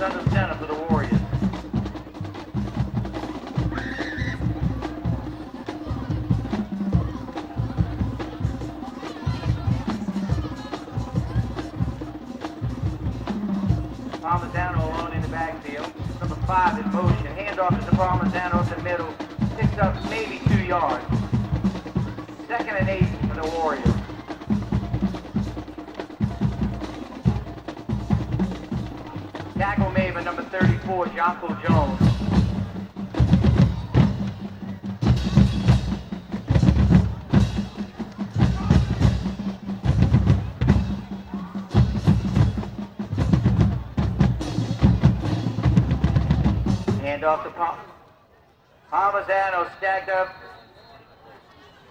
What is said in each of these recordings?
Palmer's under center for the Warriors. Parmesano alone in the backfield. Number 5 in motion. Handoff to Parmesano up the middle. Picks up maybe 2 yards. 2nd and 8 for the Warriors. Tackle made by number 34, Jonko Jones. Off to Parmesano stacked up.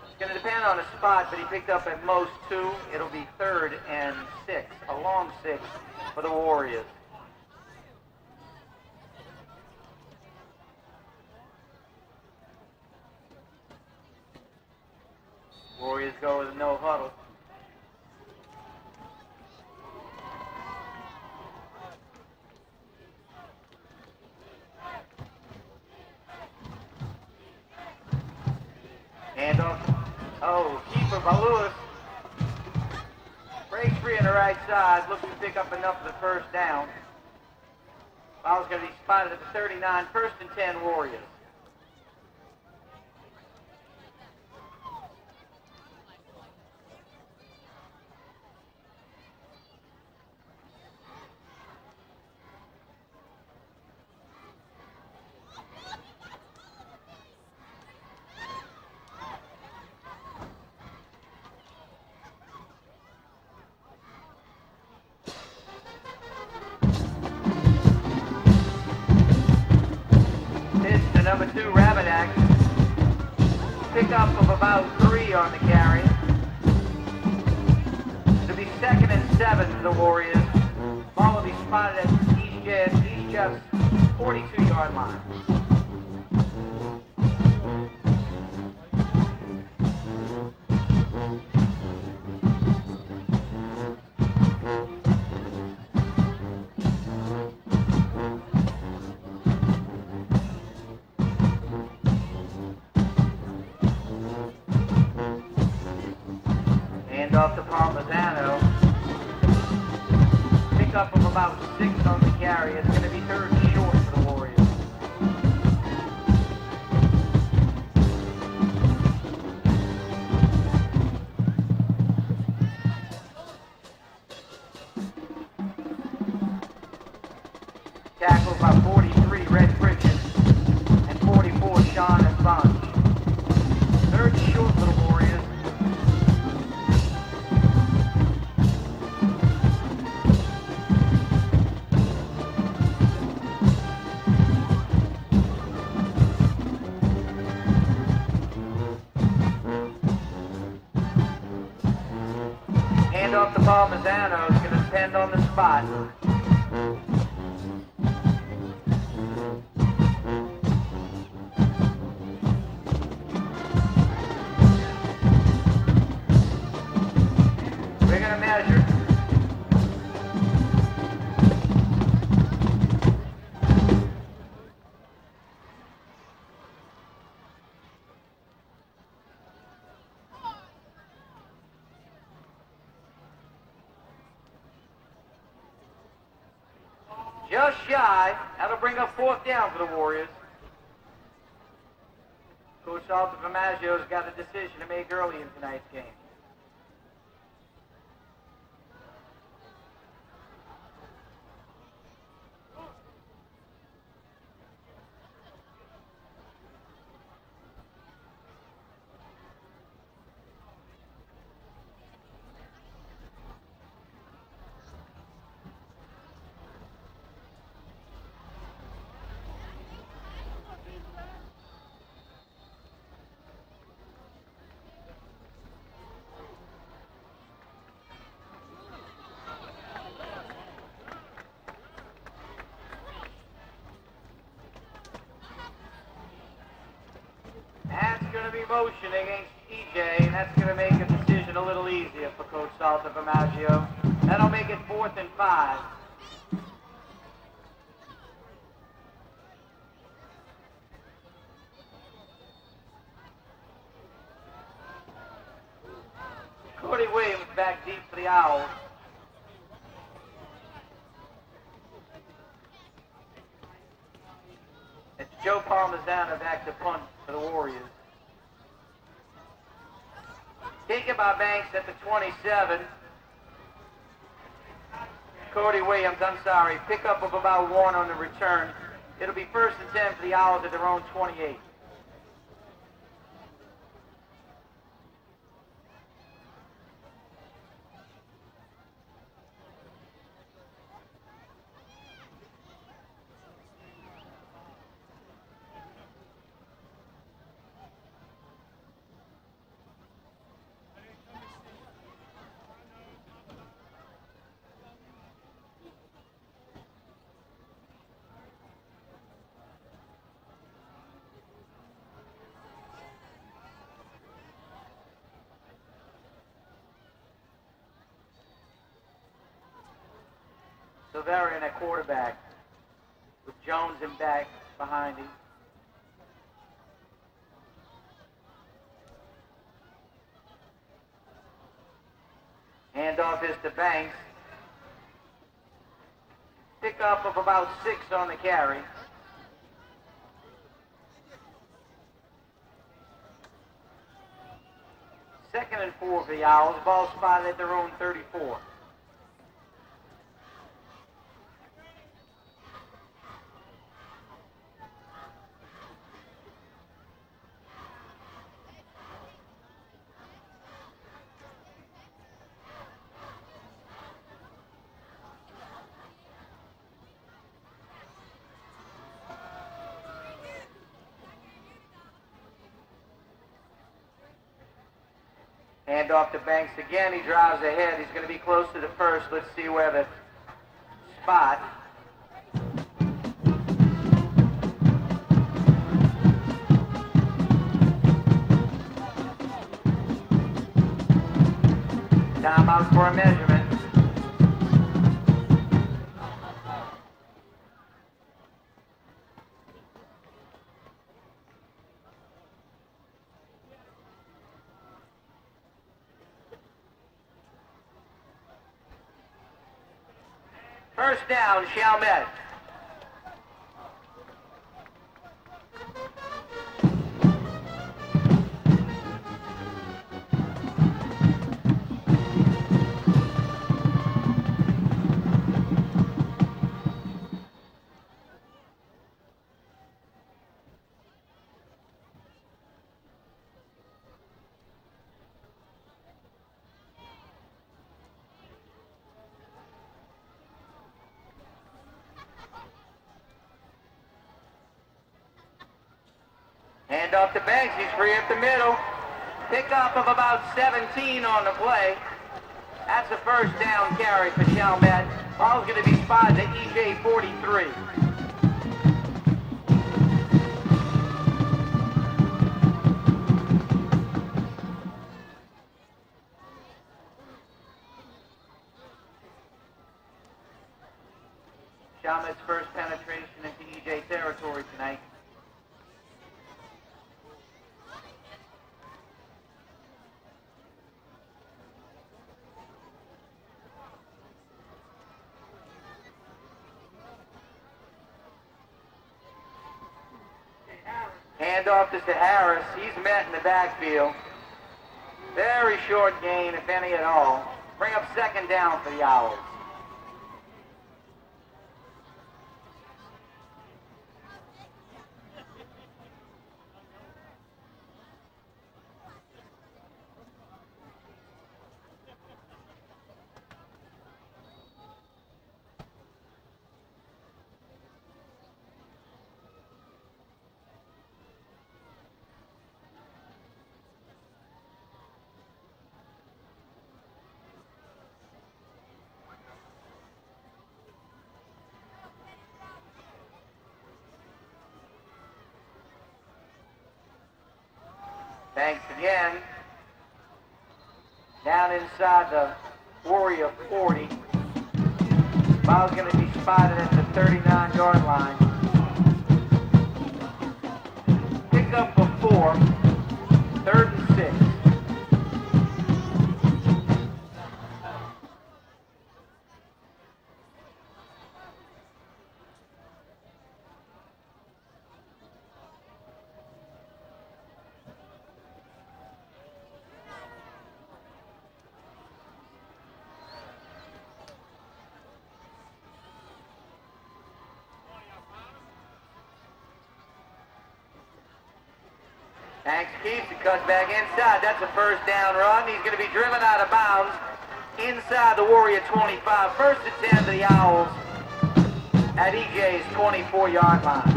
It's going to depend on the spot, but he picked up at most 2. It'll be 3rd and 6, a long 6 for the Warriors. Warriors go with a no huddle. Handoff. Oh, keeper by Lewis. Breaks free on the right side. Looking to pick up enough for the first down. Ball's going to be spotted at the 39. 1st and 10 Warriors. Number 2, Rabidak. Pick up of about 3 on the carry. It'll be 2nd and 7 for the Warriors. Ball will be spotted at East Jeff's 42-yard line. Off to Parmesano. Pick up of about 6 on the carry. It's going to be 3rd and short for the Warriors. Tackled by 43, Red Pritchett, and 44, Sean and Bunch. 3rd and short for the Warriors. Off to Parmesano is going to depend on the spot. We're going to measure. Just shy. That'll bring up 4th down for the Warriors. Coach Altafamaggio's got a decision to make early in tonight's game. Going to be motion against EJ, and that's going to make a decision a little easier for Coach Altafamaggio. That'll make it 4th and 5. Williams back deep for the Owls. It's Joe Parmesan back to punt for the Warriors. Taken by Banks at the 27. Cody Williams, I'm sorry, pickup of about 1 on the return. It'll be 1st and 10 for the Owls at their own 28. Silverian at quarterback with Jones in back behind him. Handoff is to Banks. Pickup of about 6 on the carry. Second and 4 for the Owls. Ball spotted at their own 34. Hand off to Banks again. He drives ahead. He's going to be close to the first. Let's see where the spot. Timeout for a measurement. First down, Chalmette. Hand off to Banks, he's free up the middle. Pickup of about 17 on the play. That's a first down carry for Chalmette. Ball's going to be spotted at EJ 43. Chalmette's first penetration into EJ territory tonight. Handoff to Harris. He's met in the backfield. Very short gain, if any at all. Bring up second down for the Owls. Banks again. Down inside the Warrior 40. Ball's going to be spotted at the 39-yard line. Pick up for 4. 3rd and 6. Banks keeps it, cuts back inside. That's a first down run. He's going to be driven out of bounds inside the Warrior 25. First and 10 to the Owls at EJ's 24-yard line.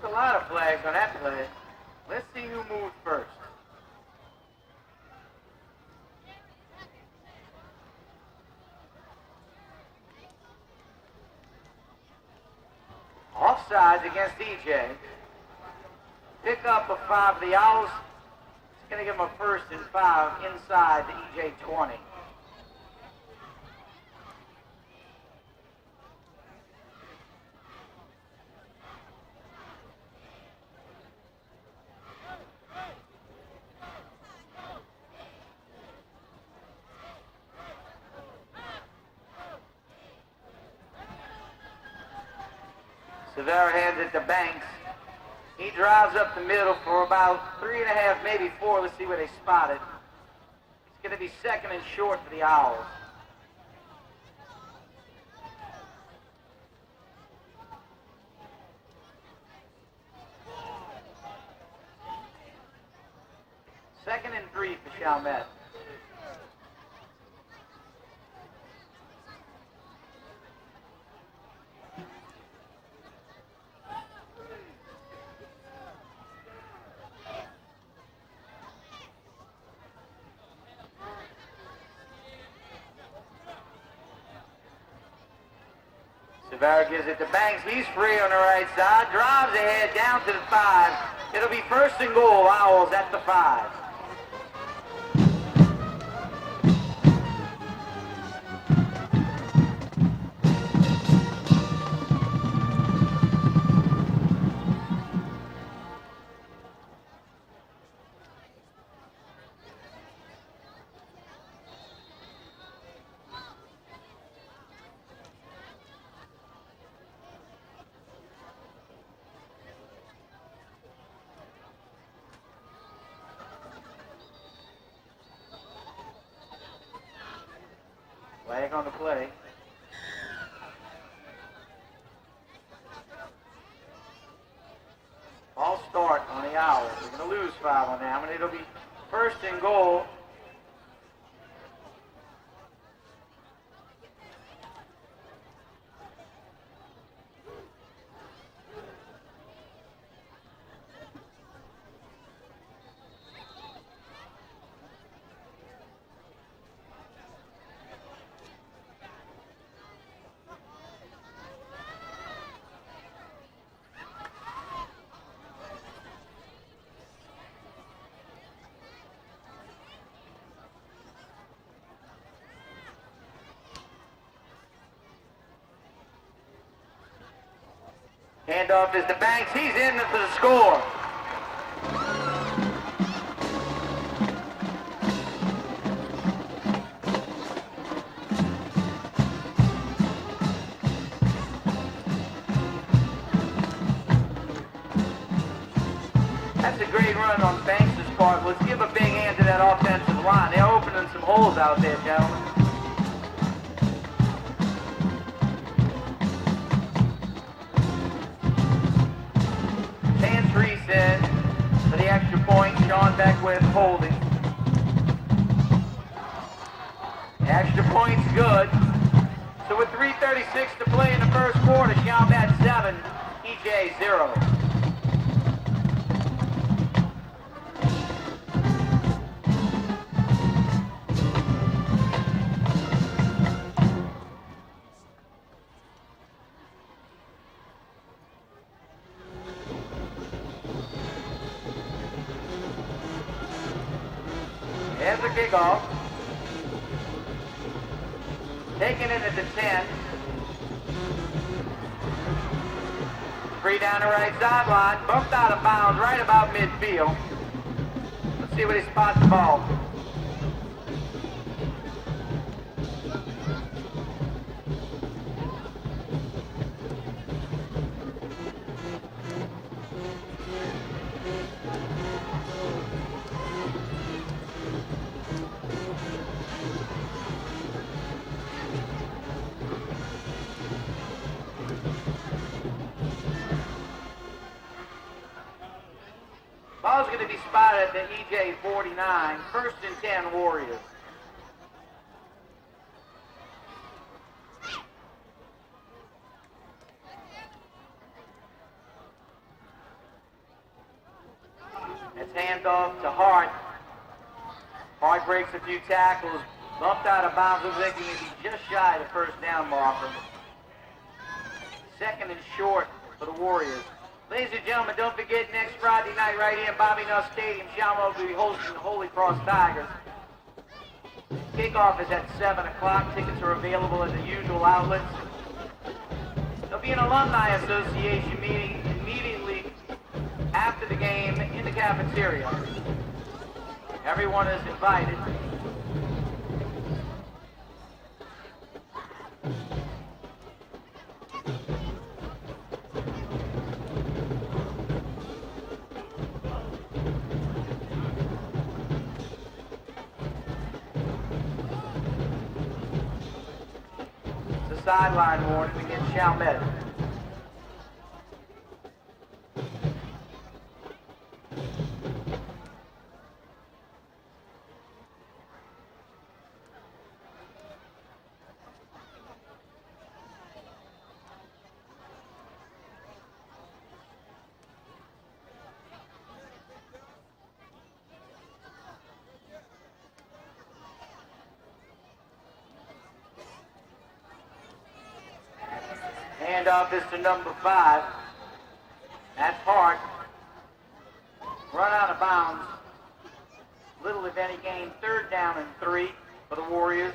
A lot of flags on that play. Let's see who moves first. Offsides against EJ. Pick up a 5 for the Owls. It's going to give them a first and 5 inside the EJ 20. Severa hands it to Banks. He drives up the middle for about 3.5, maybe 4. Let's see where they spot it. It's going to be second and short for the Owls. Second and 3 for Chalmette. Severa gives it to Banks. He's free on the right side. Drives ahead down to the 5. It'll be first and goal. Owls at the 5. Flag on the play. False start on the Owls. They're going to lose 5 on that one. It'll be first and goal. Handoff is to Banks. He's in for the score. That's a great run on Banks' part. Let's give a big hand to that offensive line. They're opening some holes out there, gentlemen. In for the extra point. Sean Beckwith holding. Extra point's good. So with 3:36 to play in the first quarter, Chalmette 7, EJ 0. There's the kickoff. Taken in at the 10. Free down the right sideline, bumped out of bounds right about midfield. Let's see what he spots the ball. Ball's going to be spotted at the EJ 49, 1st and 10 Warriors. It's handoff to Hart. Hart breaks a few tackles, bumped out of bounds, looks like he can be just shy of the first down marker. 2nd and short for the Warriors. Ladies and gentlemen, don't forget next Friday night right here in Bobby Nuss Stadium, Chalmette will be hosting the Holy Cross Tigers. Kickoff is at 7 o'clock. Tickets are available at the usual outlets. There'll be an alumni association meeting immediately after the game in the cafeteria. Everyone is invited. Sideline warning against Chalmette. Handoff is to number 5. That's Hart. Run out of bounds. Little if any gain. 3rd down and 3 for the Warriors.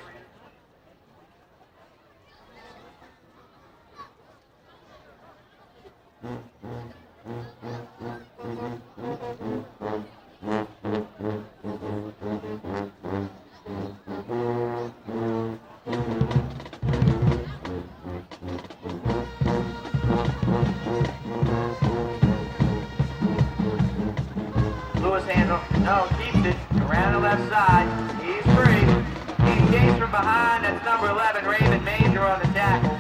No, keeps it around the left side. He's free. He's chased from behind. That's number 11, Raymond Major on the tackle.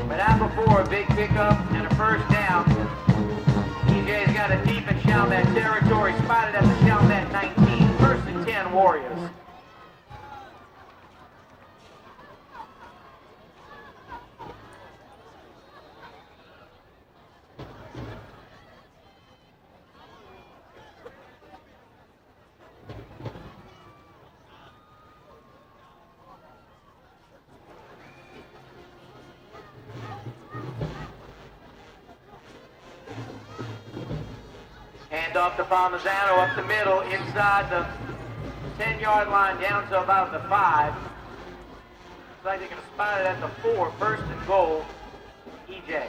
But not before a big pickup and a first down. EJ's got a deep in Chalmette territory, spotted at the Chalmette 19, 1st and 10 Warriors. Off to Parmesano up the middle, inside the 10-yard line, down to about the 5. Looks like they're going to spot it at the 4, 1st and goal, EJ.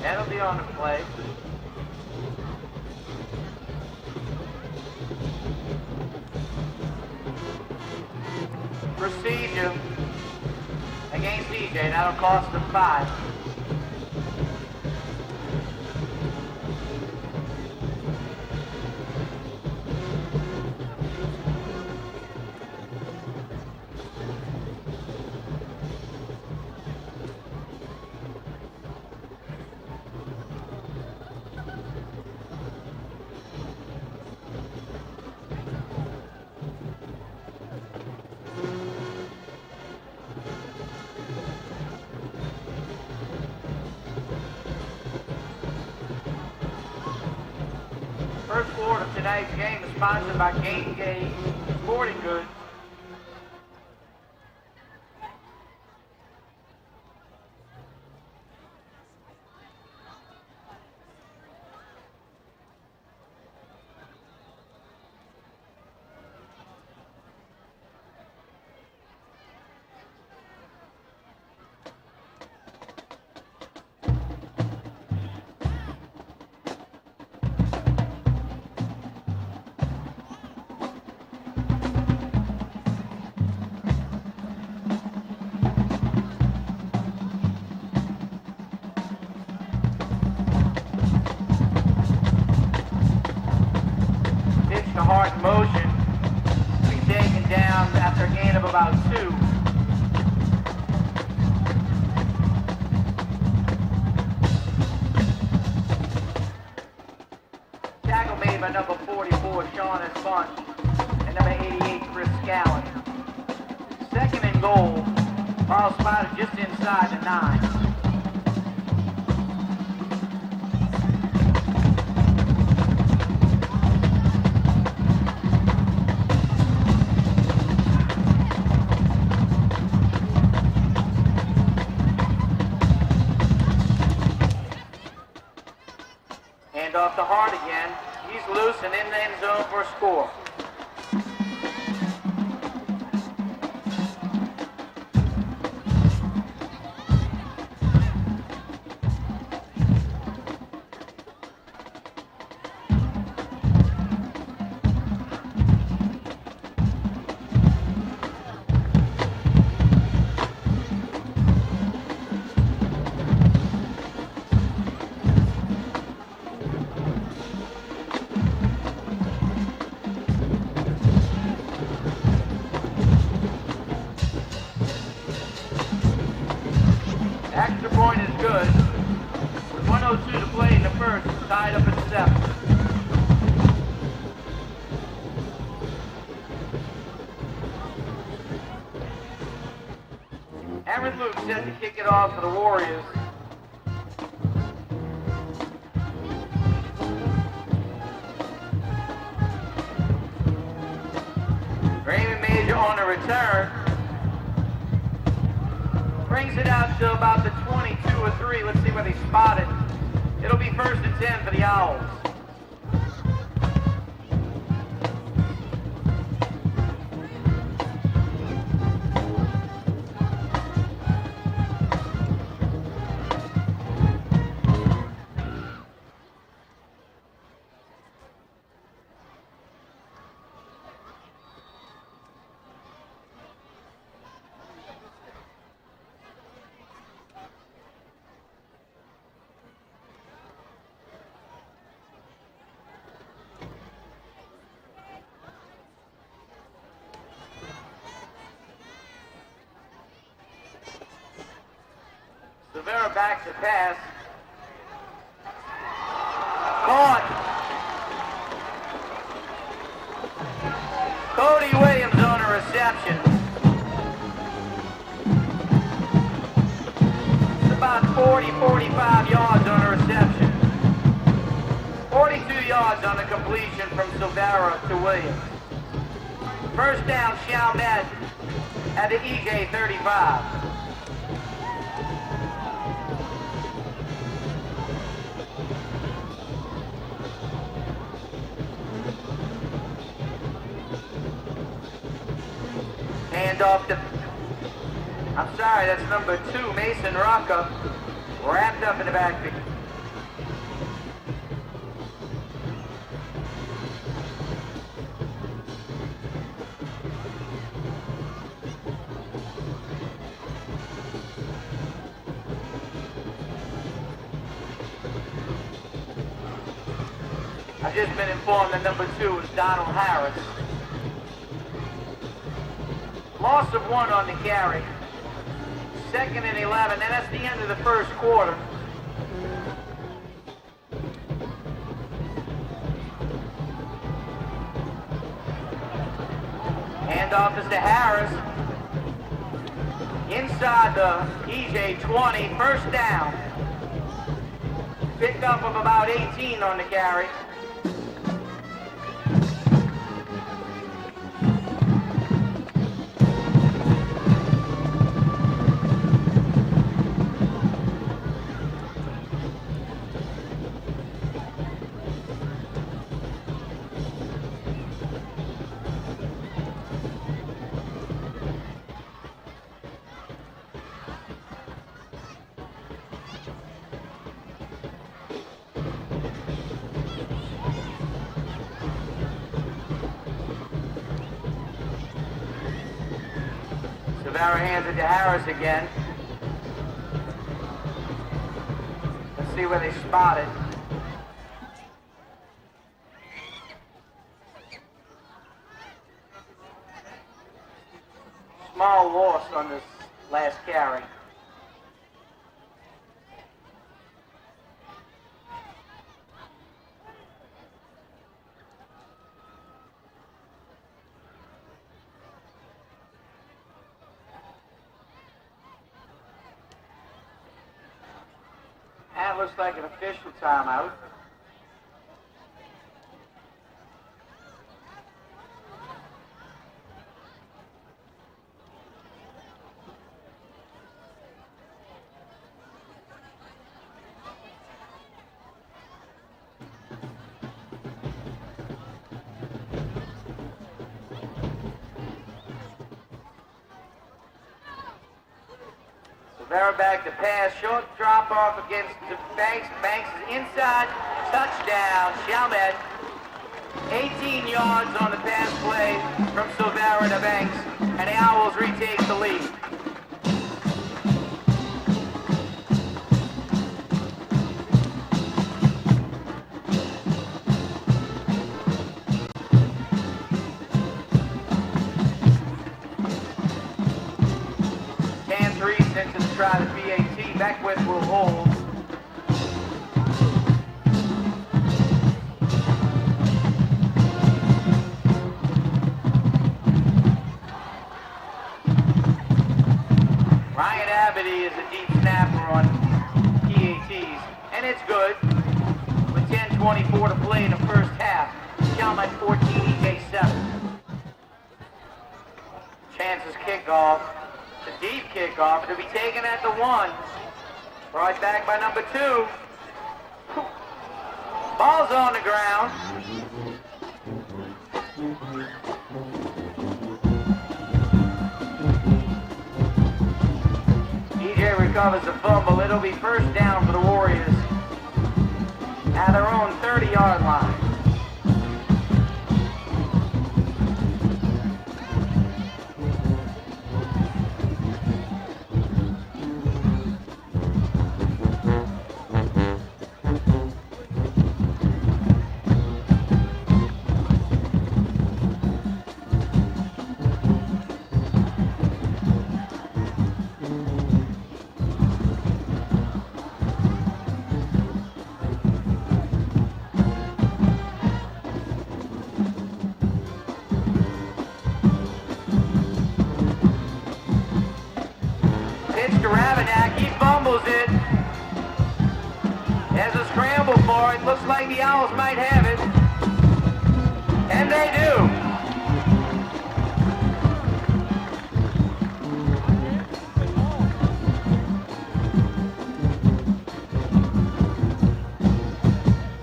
That'll be on the play. Procedure against EJ. That'll cost them 5. First quarter of tonight's game is sponsored by Game Day Sporting Goods. The hard motion to be taken down after a gain of about 2. Tackle made by number 44, Sean Bunch, and number 88, Chris Scallon. Second and goal, ball spotted just inside the 9. Off the Hart again. He's loose and in the end zone for a score. Extra point is good. With 1:02 to play in the first, it's tied up at 7. Aaron Luke set to kick it off for the Warriors. Raymond Major on the return. Brings it out to about the 22 or 3. Let's see where they spot it. It'll be 1st and 10 for the Owls. Rivera backs the pass. Caught. Cody Williams on a reception. It's about 40-45 yards on a reception. 42 yards on the completion from Silvera to Williams. First down, Chalmette at the EJ 35. Off to, I'm sorry, that's number 2, Mason Rocca, wrapped up in the backfield. I've just been informed that number 2 is Donald Harris. Loss of 1 on the carry. 2nd and 11, and that's the end of the first quarter. Handoff is to Harris. Inside the EJ 20, first down. Picked up of about 18 on the carry. Silvera hands it to Harris again. Let's see where they spot it. Small loss on this last carry. That looks like an official timeout. Silvera back to pass, short drop off against Banks. Banks is inside, touchdown, Chalmette. 18 yards on the pass play from Silvera to Banks, and the Owls retake the lead. Try the PAT, Beckwith will hold. Ryan Abity is a deep snapper on PATs, and it's good. With 10:24 to play in the first half, Chalmette 14, EJ 7. Chances kickoff. The deep kickoff, it'll be taken at the 1. Brought back by number 2. Ball's on the ground. EJ recovers the fumble. It'll be first down for the Warriors at their own 30-yard line. Looks like the Owls might have it. And they do.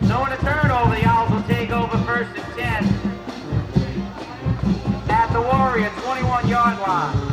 So in a turnover, the Owls will take over first and 10 at the Warrior 21-yard line.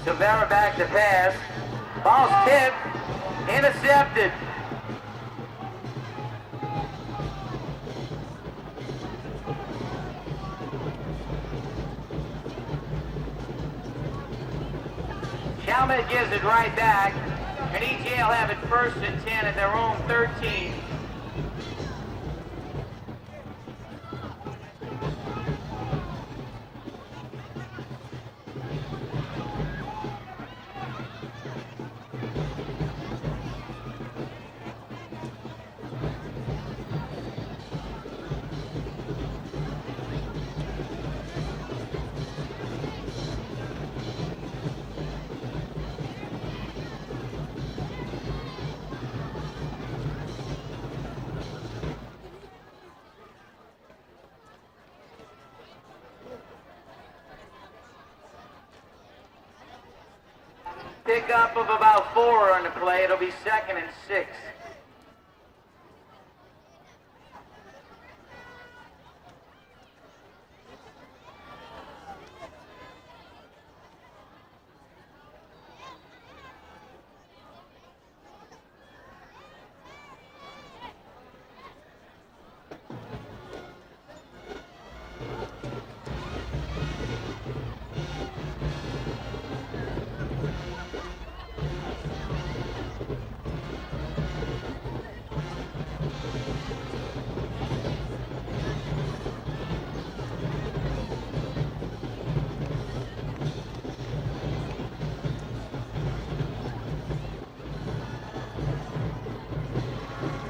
Silvera back to pass. Ball's tipped. Intercepted. Chalmette gives it right back. And EJ will have it first and 10 at their own 13. Pickup of about 4 on the play. It'll be 2nd and 6.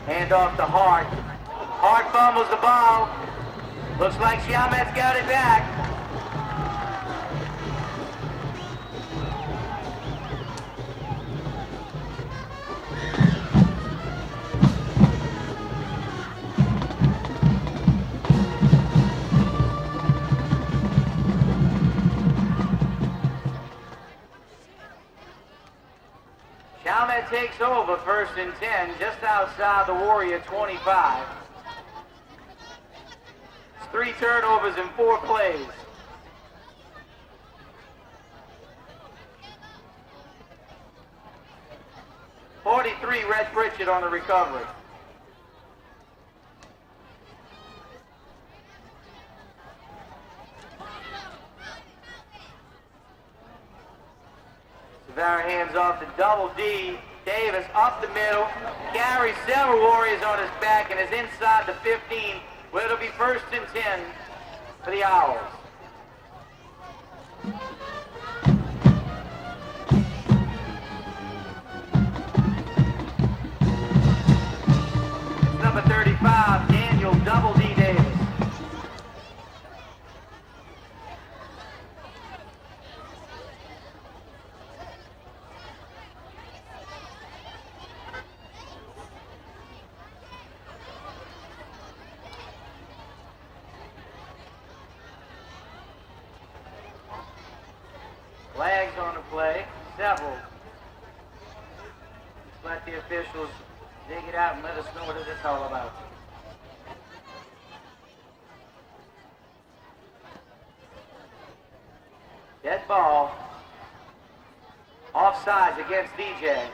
Hand off to Hart. Hart fumbles the ball. Looks like Chalmette's got it back. Chalmette takes over 1st and 10, just outside the Warrior 25. It's 3 turnovers in 4 plays. .43 Red Pritchett on the recovery. Severa hands off to Double D. Davis up the middle, carries several Warriors on his back and is inside the 15, where it'll be 1st and 10 for the Owls. It's number 35, Daniel Double D Davis. Flags on the play, several. Just let the officials dig it out and let us know what it is all about. Dead ball. Offsides against DJ.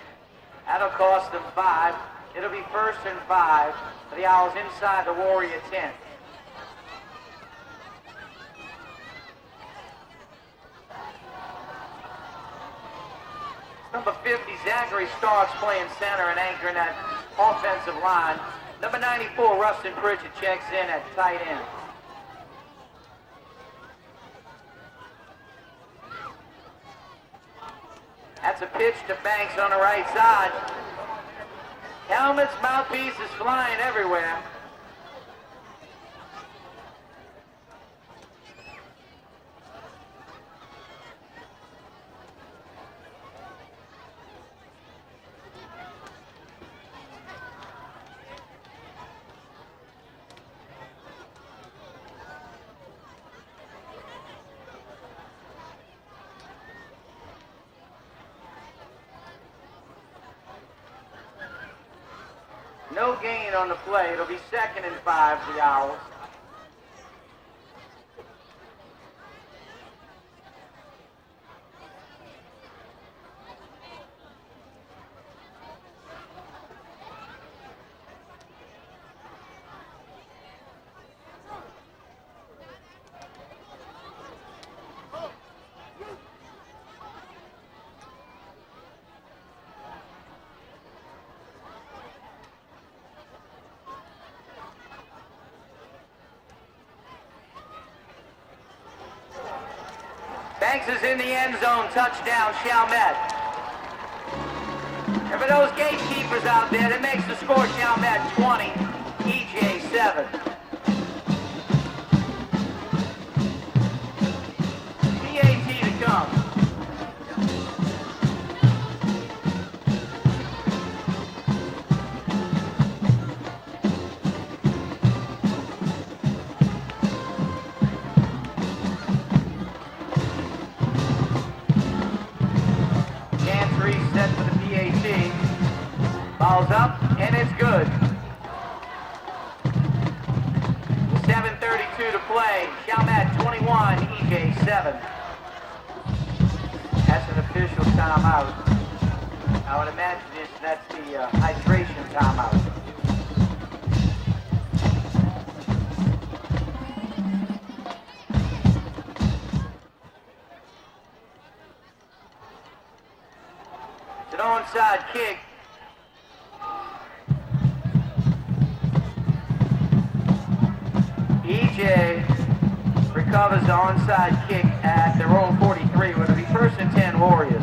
That'll cost them 5. It'll be 1st and 5 for the Owls inside the Warrior 10. Number 50, Zachary Starks playing center and anchoring that offensive line. Number 94, Rustin Pritchett checks in at tight end. That's a pitch to Banks on the right side. Chalmette's mouthpiece is flying everywhere. No gain on the play. It'll be 2nd and 5 for the Owls. Banks is in the end zone, touchdown, Chalmette. And for those gatekeepers out there, that makes the score Chalmette 20, EJ 7. PAT to come. Ball's up, and it's good. 7:32 to play. Chalmette 21, EJ 7. That's an official timeout. I would imagine that's the hydration timeout. It's an onside kick. EJ recovers the onside kick at their own 43. It'll be 1st and 10 Warriors.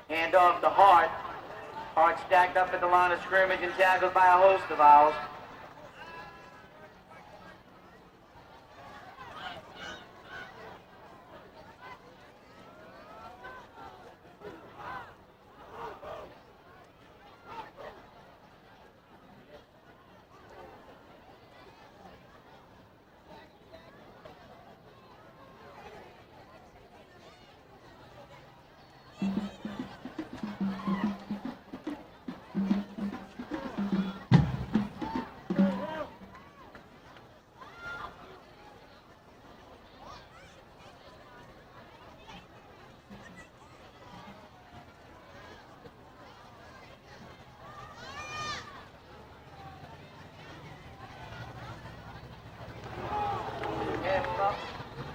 Hand off to Hart. Hart stacked up at the line of scrimmage and tackled by a host of Owls.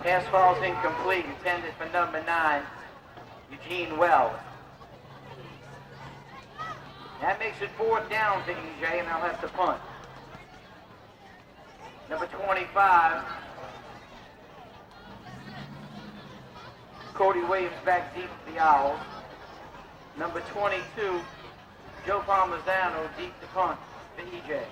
Pass falls incomplete, intended for number 9, Eugene Wells. That makes it 4th down to EJ, and they'll have to punt. Number 25, Cody Williams back deep to the Owls. Number 22, Joe Parmesan deep to punt for EJ.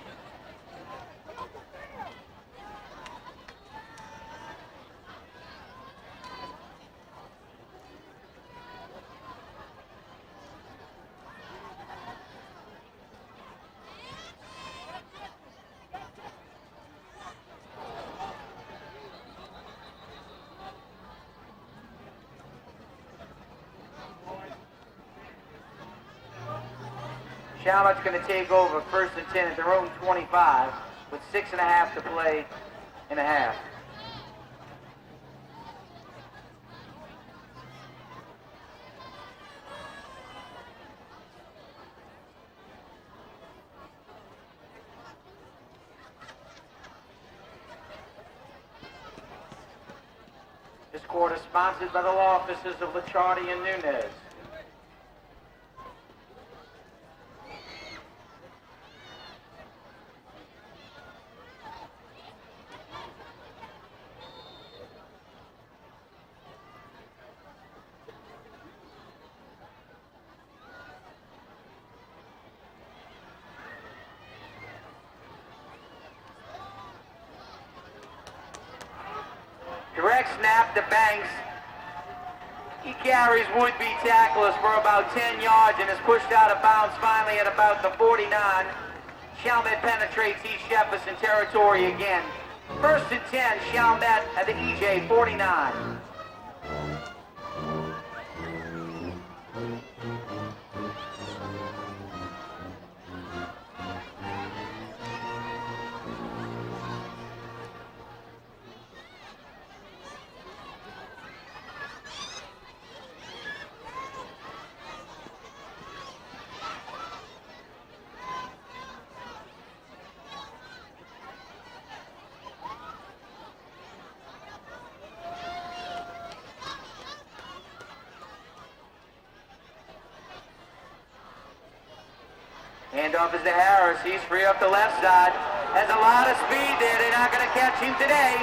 Chalmette's going to take over 1st and 10 at their own 25 with 6.5 to play in a half. This quarter sponsored by the law offices of Lichardi and Nunez. Direct snap to Banks. He carries would-be tacklers for about 10 yards and is pushed out of bounds finally at about the 49. Chalmette penetrates East Jefferson territory again. First and 10, Chalmette at the EJ 49. Handoff is to Harris. He's free up the left side. Has a lot of speed there. They're not going to catch him today.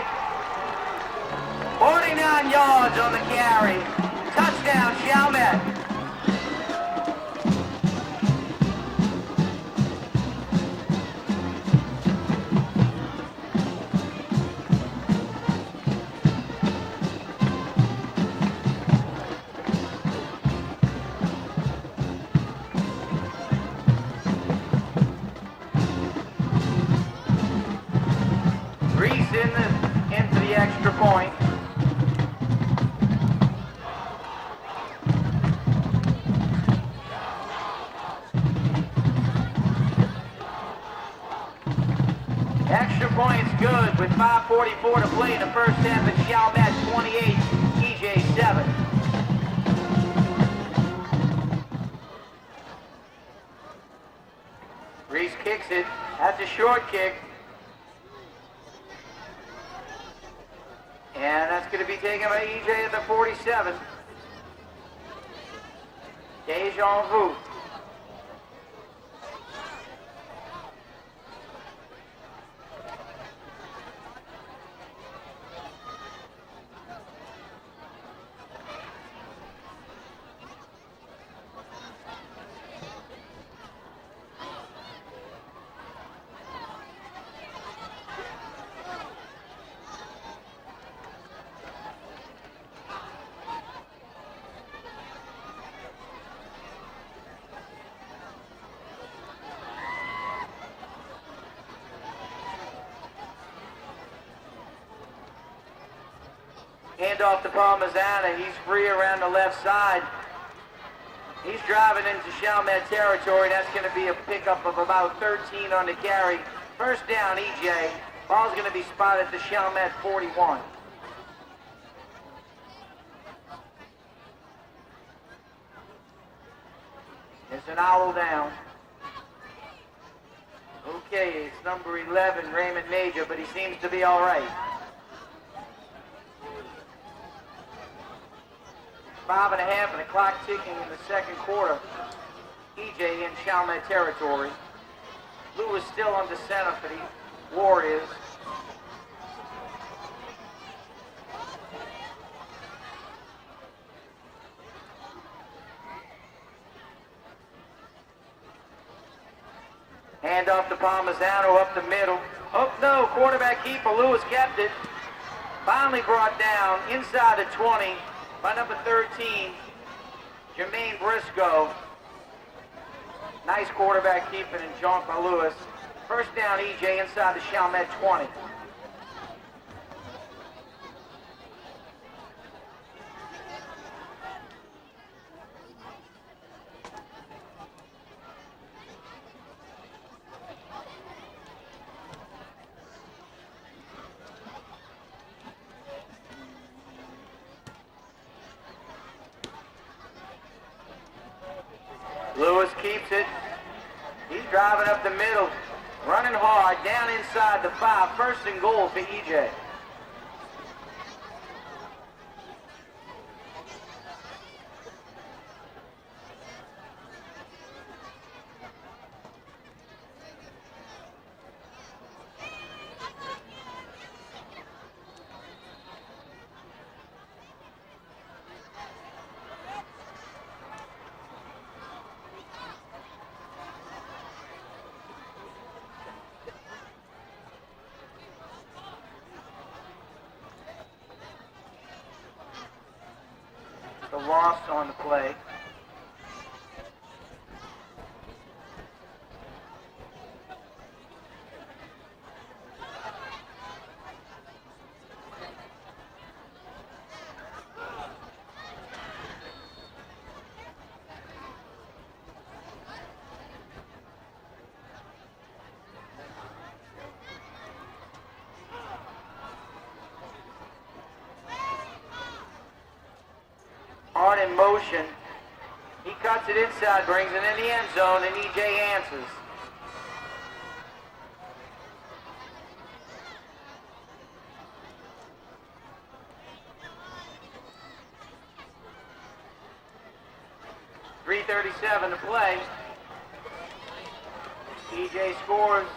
49 yards on the carry. Touchdown, Chalmette. In for the extra point. Extra point's good with 5:44 to play in the first half at Chalmette 28, EJ 7. Reese kicks it. That's a short kick. And that's going to be taken by EJ at the 47. Dejan Vu. Handoff to Palmazzana. He's free around the left side. He's driving into Chalmette territory. That's going to be a pickup of about 13 on the carry. First down, EJ. Ball's going to be spotted to Chalmette 41. It's an owl down. Okay, it's number 11, Raymond Major, but he seems to be all right. 5.5 and the clock ticking in the second quarter. EJ in Chalmette territory. Lou is still under center for the Warriors. Hand off to Palmazzano up the middle. Oh no, quarterback keeper Lewis kept it. Finally brought down inside the 20 by number 13, Jermaine Briscoe. Nice quarterback keeping and jump by Lewis. First down, EJ inside the Chalmette 20. Lewis keeps it. He's driving up the middle, running hard, down inside the 5. First and goal for EJ. The loss on the play. Yard in motion. He cuts it inside, brings it in the end zone, and EJ answers. .337 to play. EJ scores.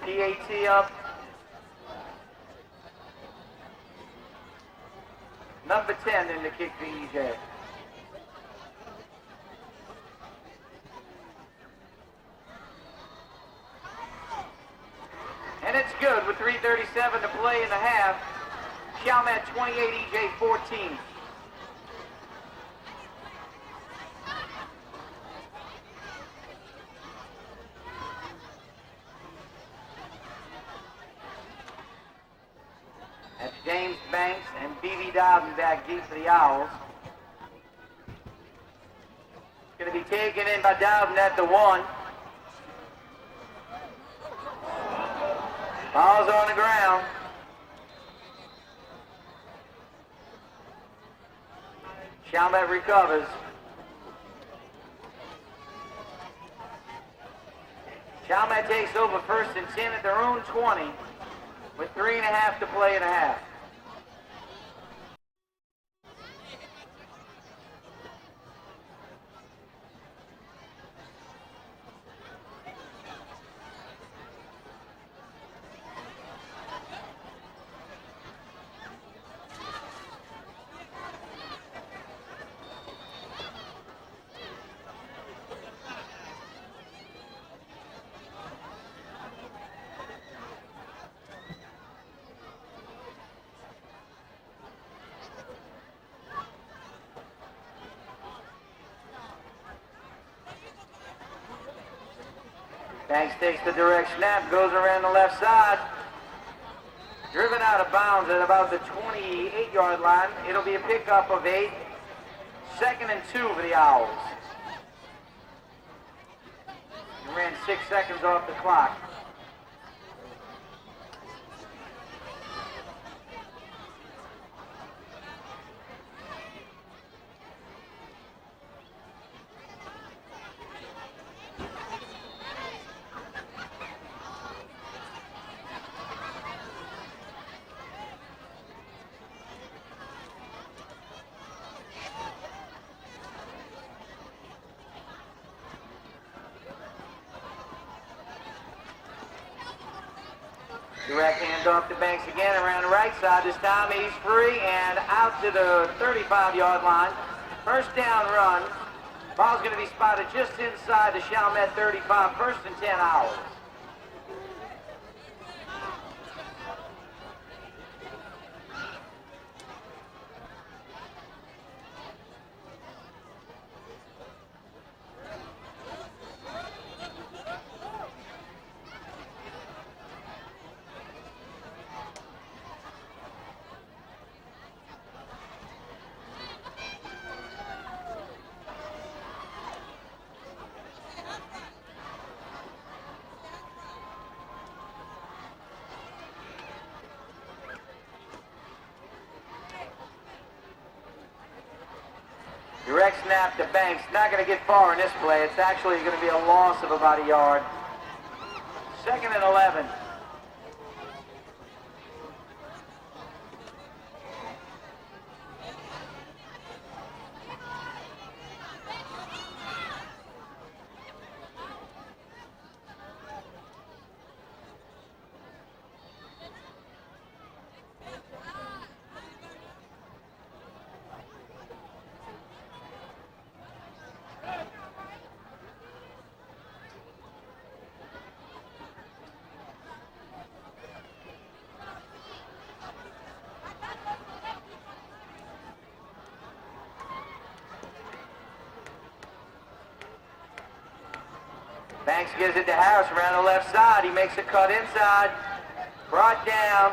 PAT up. Number 10 in the kick for EJ. And it's good with 3:37 to play in the half. Chalmette 28, EJ 14. That's James Banks and B.B. Dobbin back deep for the Owls. It's going to be taken in by Dobbin at the 1. Ball's on the ground. Chalmette recovers. Chalmette takes over 1st and 10 at their own 20 with 3.5 to play in a half. Banks takes the direct snap, goes around the left side. Driven out of bounds at about the 28-yard line. It'll be a pickup of 8. 2nd and 2 for the Owls. He ran 6 seconds off the clock. Direct handoff to Banks again around the right side. This time he's free and out to the 35-yard line. 1st down run. Ball's going to be spotted just inside the Chalmette 35. 1st and 10 Owls. Direct snap to Banks. Not going to get far in this play. It's actually going to be a loss of about a yard. 2nd and 11. Banks gives it to Harris around the left side. He makes a cut inside. Brought down.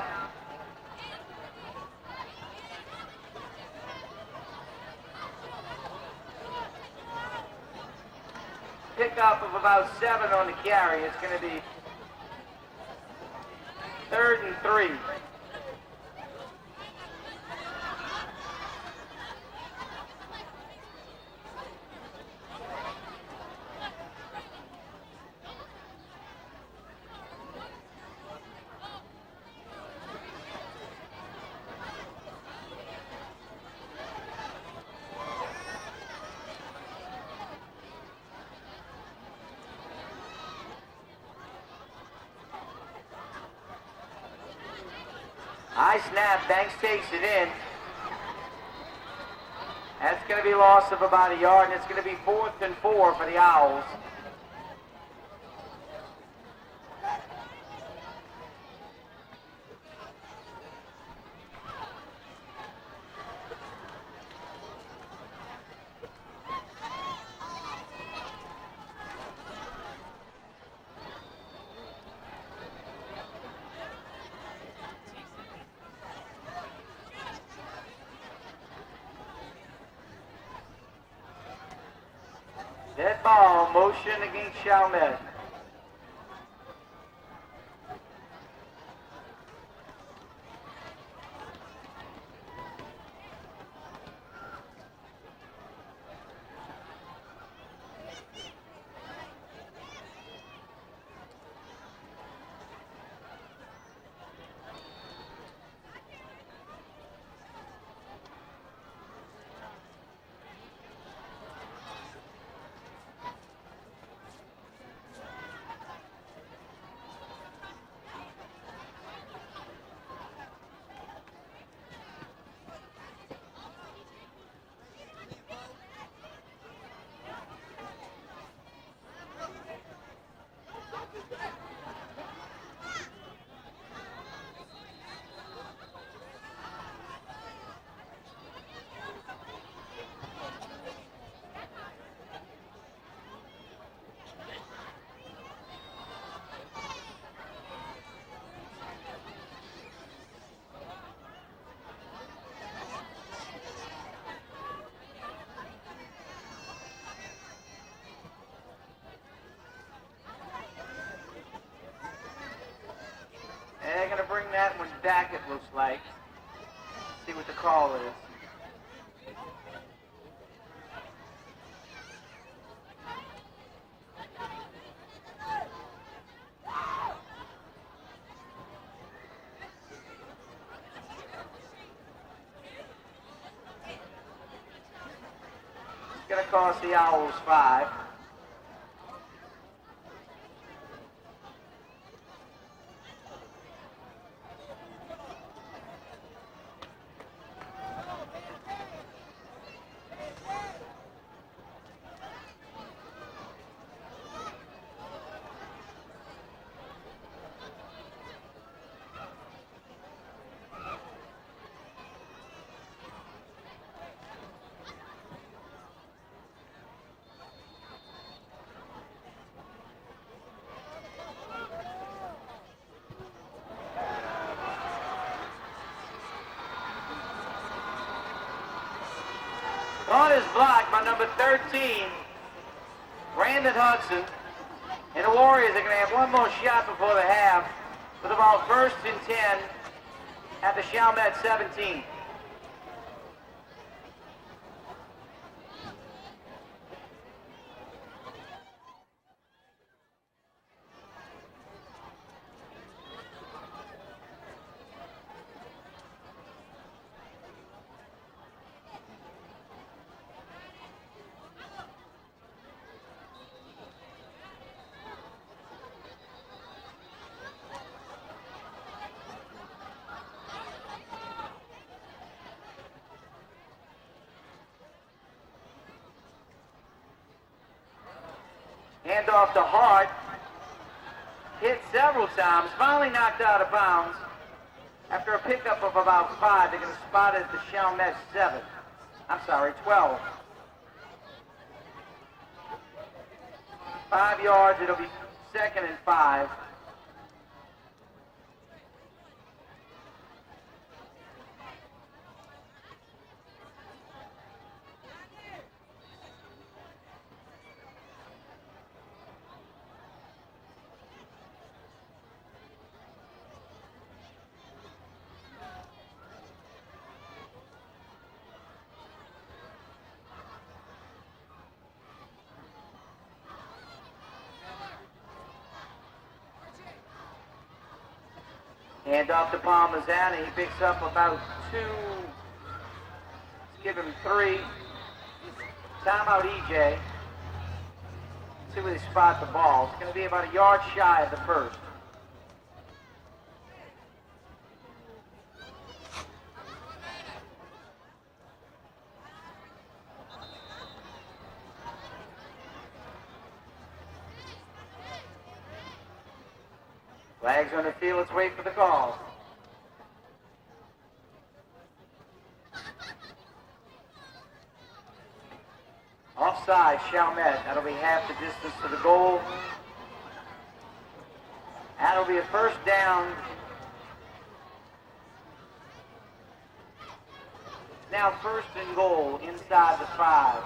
Pickup of about 7 on the carry. It's going to be 3rd and 3. High snap, Banks takes it in. That's going to be a loss of about a yard, and it's going to be 4th and 4 for the Owls. Dead ball, motion against Chalmette. They're going to bring that one back, it looks like. See what the call is. It's going to cost the Owls 5. On is blocked by number 13, Brandon Hudson. And the Warriors are going to have one more shot before the half with about 1st and 10 at the Chalmette 17. Handoff to Hart. Hit several times. Finally knocked out of bounds. After a pickup of about 5, they're going to spot it at the Chalmette 7. I'm sorry, 12. 5 yards. It'll be 2nd and 5. Hand off to Parmesan, he picks up about 2. Let's give him 3. Timeout EJ. See where they spot the ball. It's going to be about a yard shy of the first. Flag's on the field. Let's wait for the call. Offside, Chalmette. That'll be half the distance to the goal. That'll be a first down. Now first and goal inside the 5.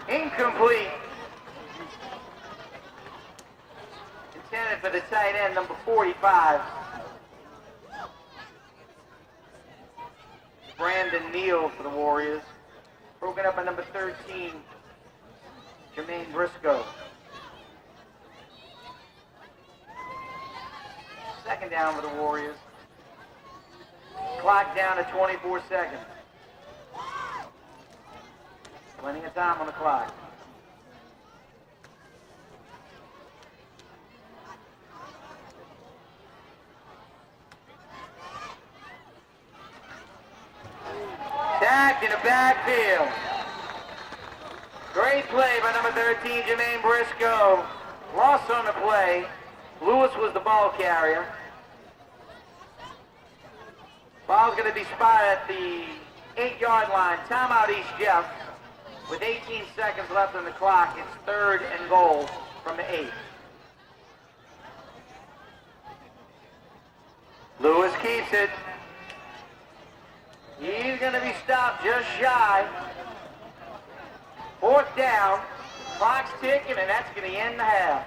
Incomplete. Intended for the tight end, number 45. Brandon Neal for the Warriors. Broken up by number 13, Jermaine Briscoe. Second down for the Warriors. Clock down to 24 seconds. Plenty of time on the clock. Tagged in the backfield. Great play by number 13, Jermaine Briscoe. Lost on the play. Lewis was the ball carrier. Ball's going to be spotted at the 8-yard line. Timeout East Jeff. With 18 seconds left on the clock, it's third and goal from the 8. Lewis keeps it. He's going to be stopped just shy. Fourth down. Clock's ticking, and that's going to end the half.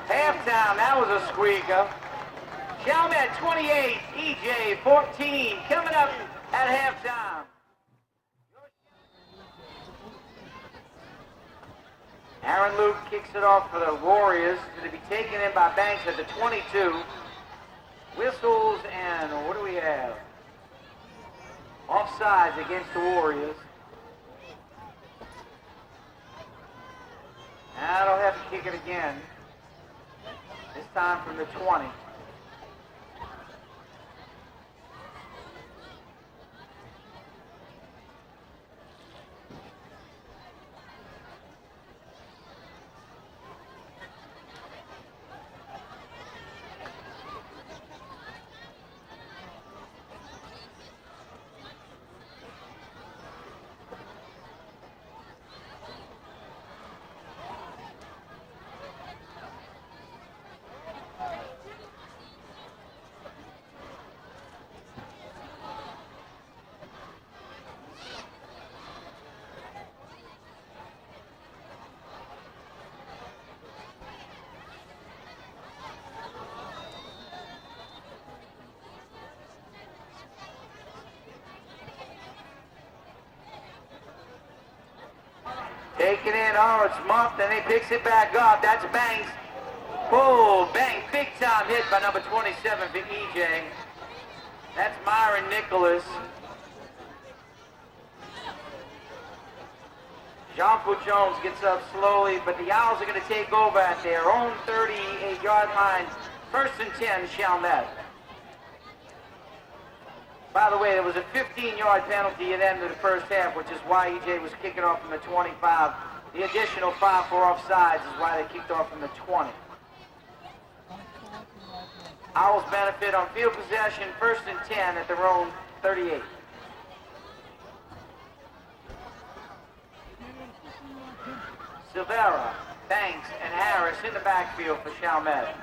Halftime, that was a squeaker. Chalmette 28, EJ 14, coming up at halftime. Aaron Luke kicks it off for the Warriors. It's going to be taken in by Banks at the 22. Whistles and what do we have? Offsides against the Warriors. Now they'll have to kick it again. This time from the 20. Taking in, oh, it's muffed, and he picks it back up. That's Banks. Oh, Banks, big time hit by number 27 for EJ. That's Myron Nicholas. Jean-Paul Jones gets up slowly, but the Owls are going to take over at their own 38-yard line. First and 10, Chalmette. By the way, there was a 15-yard penalty at the end of the first half, which is why EJ was kicking off from the 25. The additional 5 for offsides is why they kicked off from the 20. Owls benefit on field possession, first and 10 at their own 38. Silvera, Banks, and Harris in the backfield for Chalmette.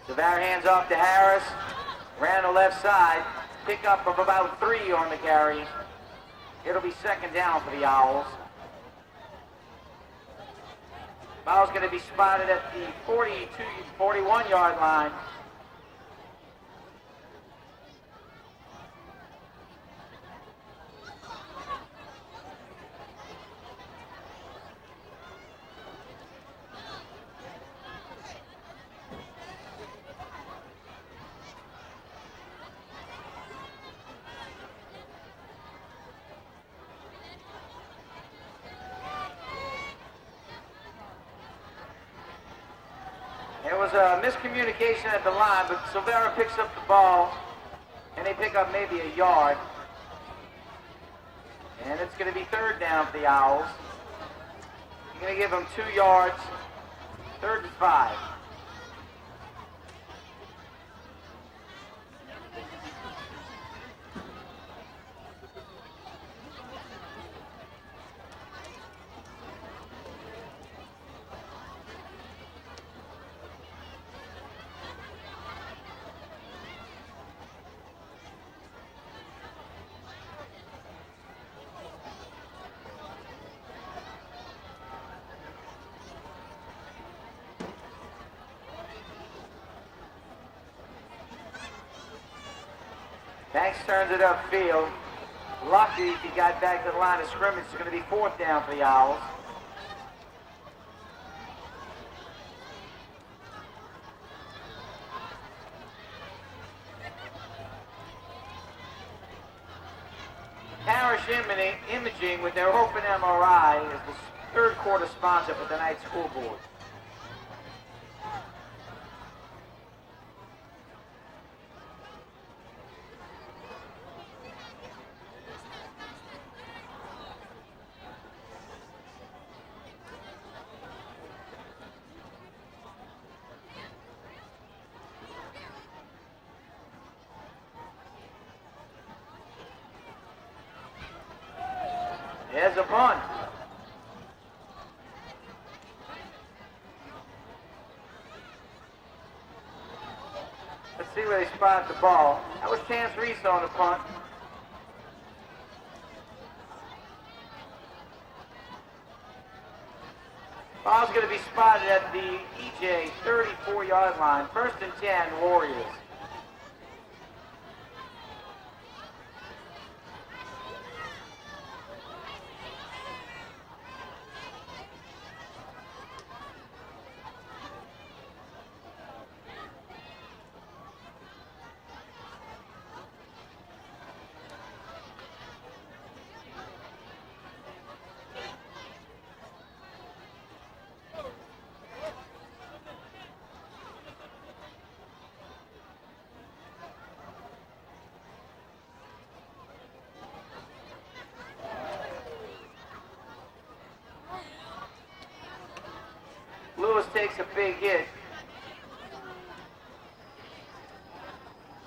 Silvera hands off to Harris, ran the left side, pickup of about 3 on the carry. It'll be second down for the Owls. Ball's going to be spotted at the 41-yard line. was a miscommunication at the line, but Silvera picks up the ball, and they pick up maybe a yard. And it's going to be third down for the Owls. You're going to give them 2 yards, 3rd and 5. Banks turns it upfield. Lucky if he got back to the line of scrimmage. It's going to be 4th down for the Owls. Parish Imaging with their open MRI is the 3rd quarter sponsor for tonight's school board. There's a punt. Let's see where they spot the ball. That was Chance Reese on the punt. Ball's going to be spotted at the EJ 34-yard line. 1st and 10, Warriors. Lewis takes a big hit.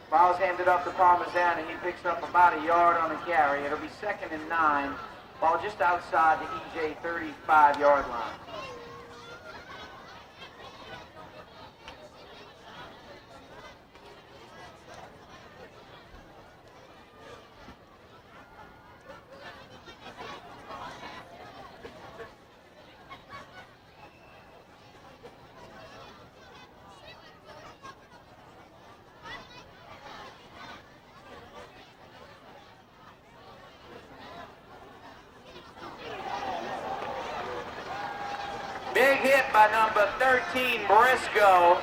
Ball's handed up to Parmesan, and he picks up about a yard on the carry. It'll be 2nd and 9. Ball just outside the EJ 35-yard line. Big hit by number 13, Briscoe.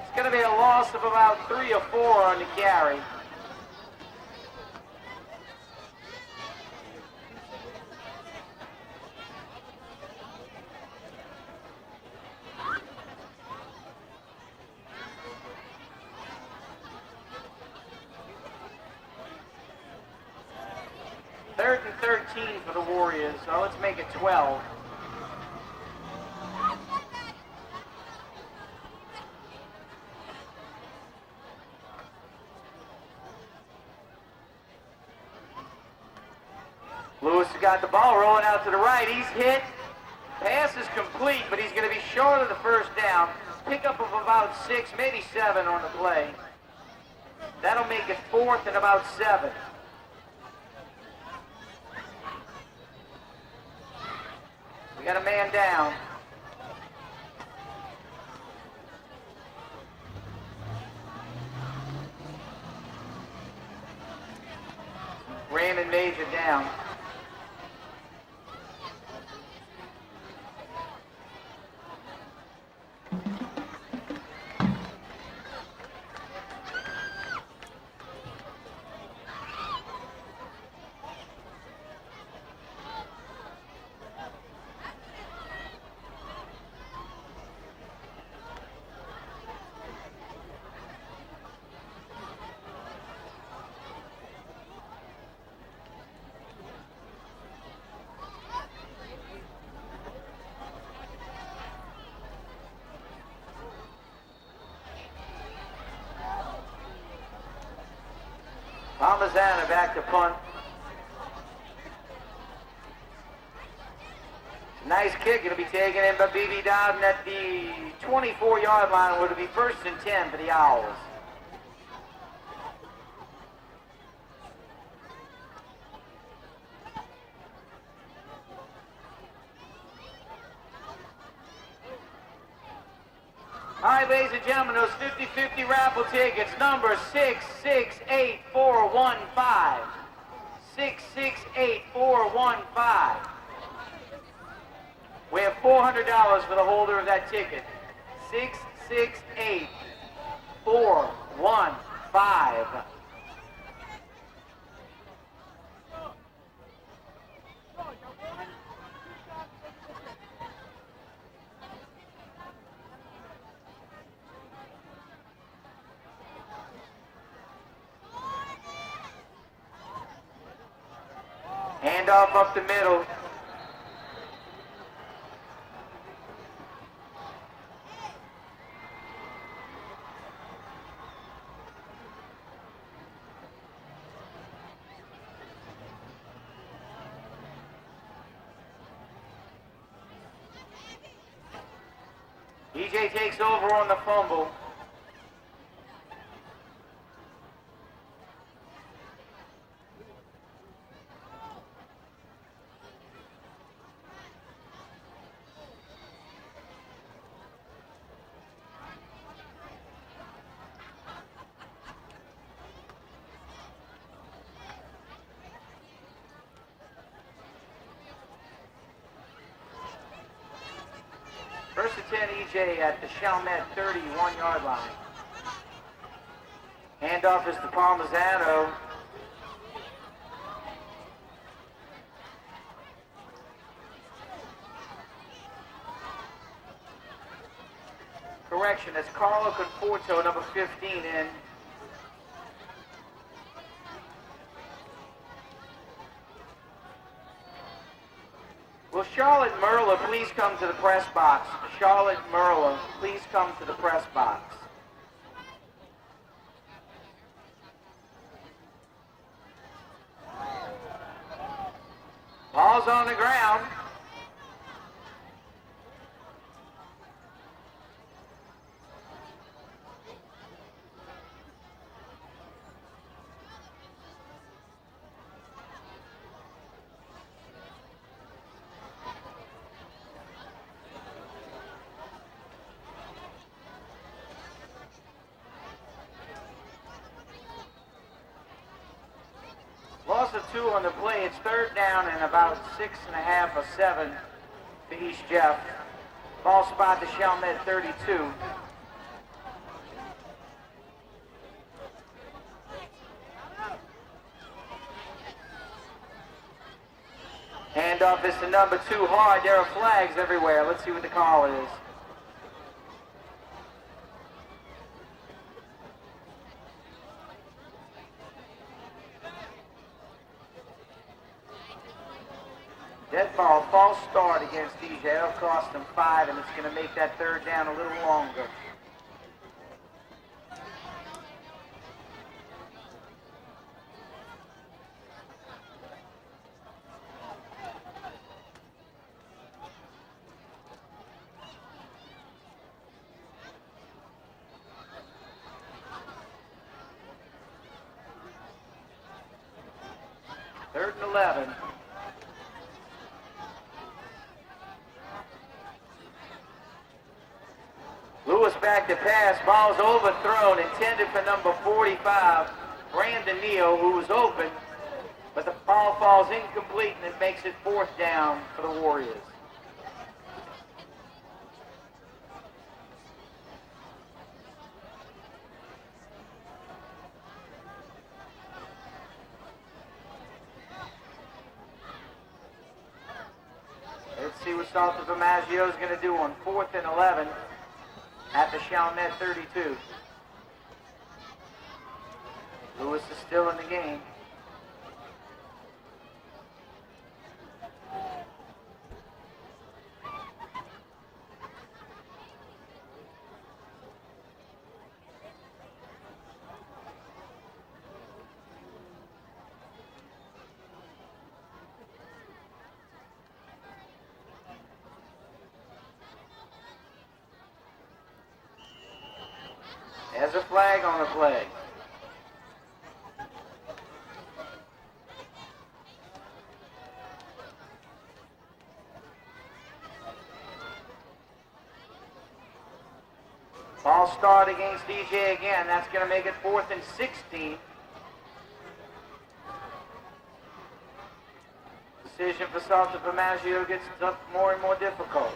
It's going to be a loss of about 3 or 4 on the carry. Third and 13 for the Warriors, so let's make it 12. Lewis has got the ball rolling out to the right. He's hit. Pass is complete, but he's going to be short of the 1st down. Pickup of about 6, maybe 7 on the play. That'll make it 4th and about 7. We got a man down. Raymond Major down. Parmesan back to punt. Nice kick. It'll be taken in by B.B. Dowden at the 24-yard line, where it'll be 1st and 10 for the Owls. All right, ladies and gentlemen, those 50-50 raffle tickets, number 668415. 668415. We have $400 for the holder of that ticket. 668415. Handoff up the middle. EJ takes over on the fumble. First and 10, EJ at the Chalmette 31-yard line. Handoff is to Parmesano. Correction, that's Carlo Conforto, number 15 in. Will Charlotte Merla please come to the press box? Charlotte Merla, please come to the press box. Ball's on the ground. Loss of 2 on the play. It's 3rd down and about 6.5 or 7 for East Jeff. Ball spot to Chalmette 32. Handoff is to number 2 hard. There are flags everywhere. Let's see what the call is. Dead ball, false start against DJ. That'll cost them 5, and it's going to make that 3rd down a little longer. Third and 11. Lewis back to pass. Ball's overthrown, intended for number 45, Brandon Neal, who was open, but the ball falls incomplete, and it makes it 4th down for the Warriors. Let's see what Salter Maggio is going to do on 4th and 11. At the Chalmette 32. Lewis is still in the game. There's a flag on the play. Ball start against DJ again. That's going to make it 4th and 16. Decision for Salta Formaggio gets more and more difficult.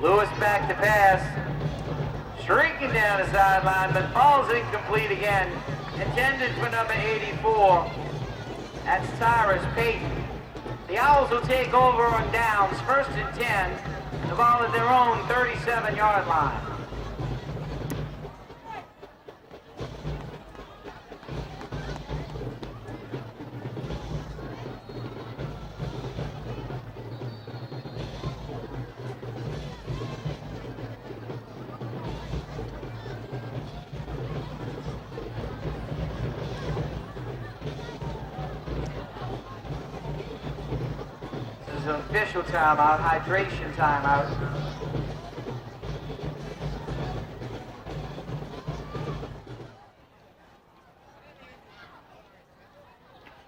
Lewis back to pass, streaking down the sideline, but ball's incomplete again. Intended for number 84. That's Cyrus Payton. The Owls will take over on downs, 1st and 10. The ball at their own 37-yard line. An official timeout, hydration timeout.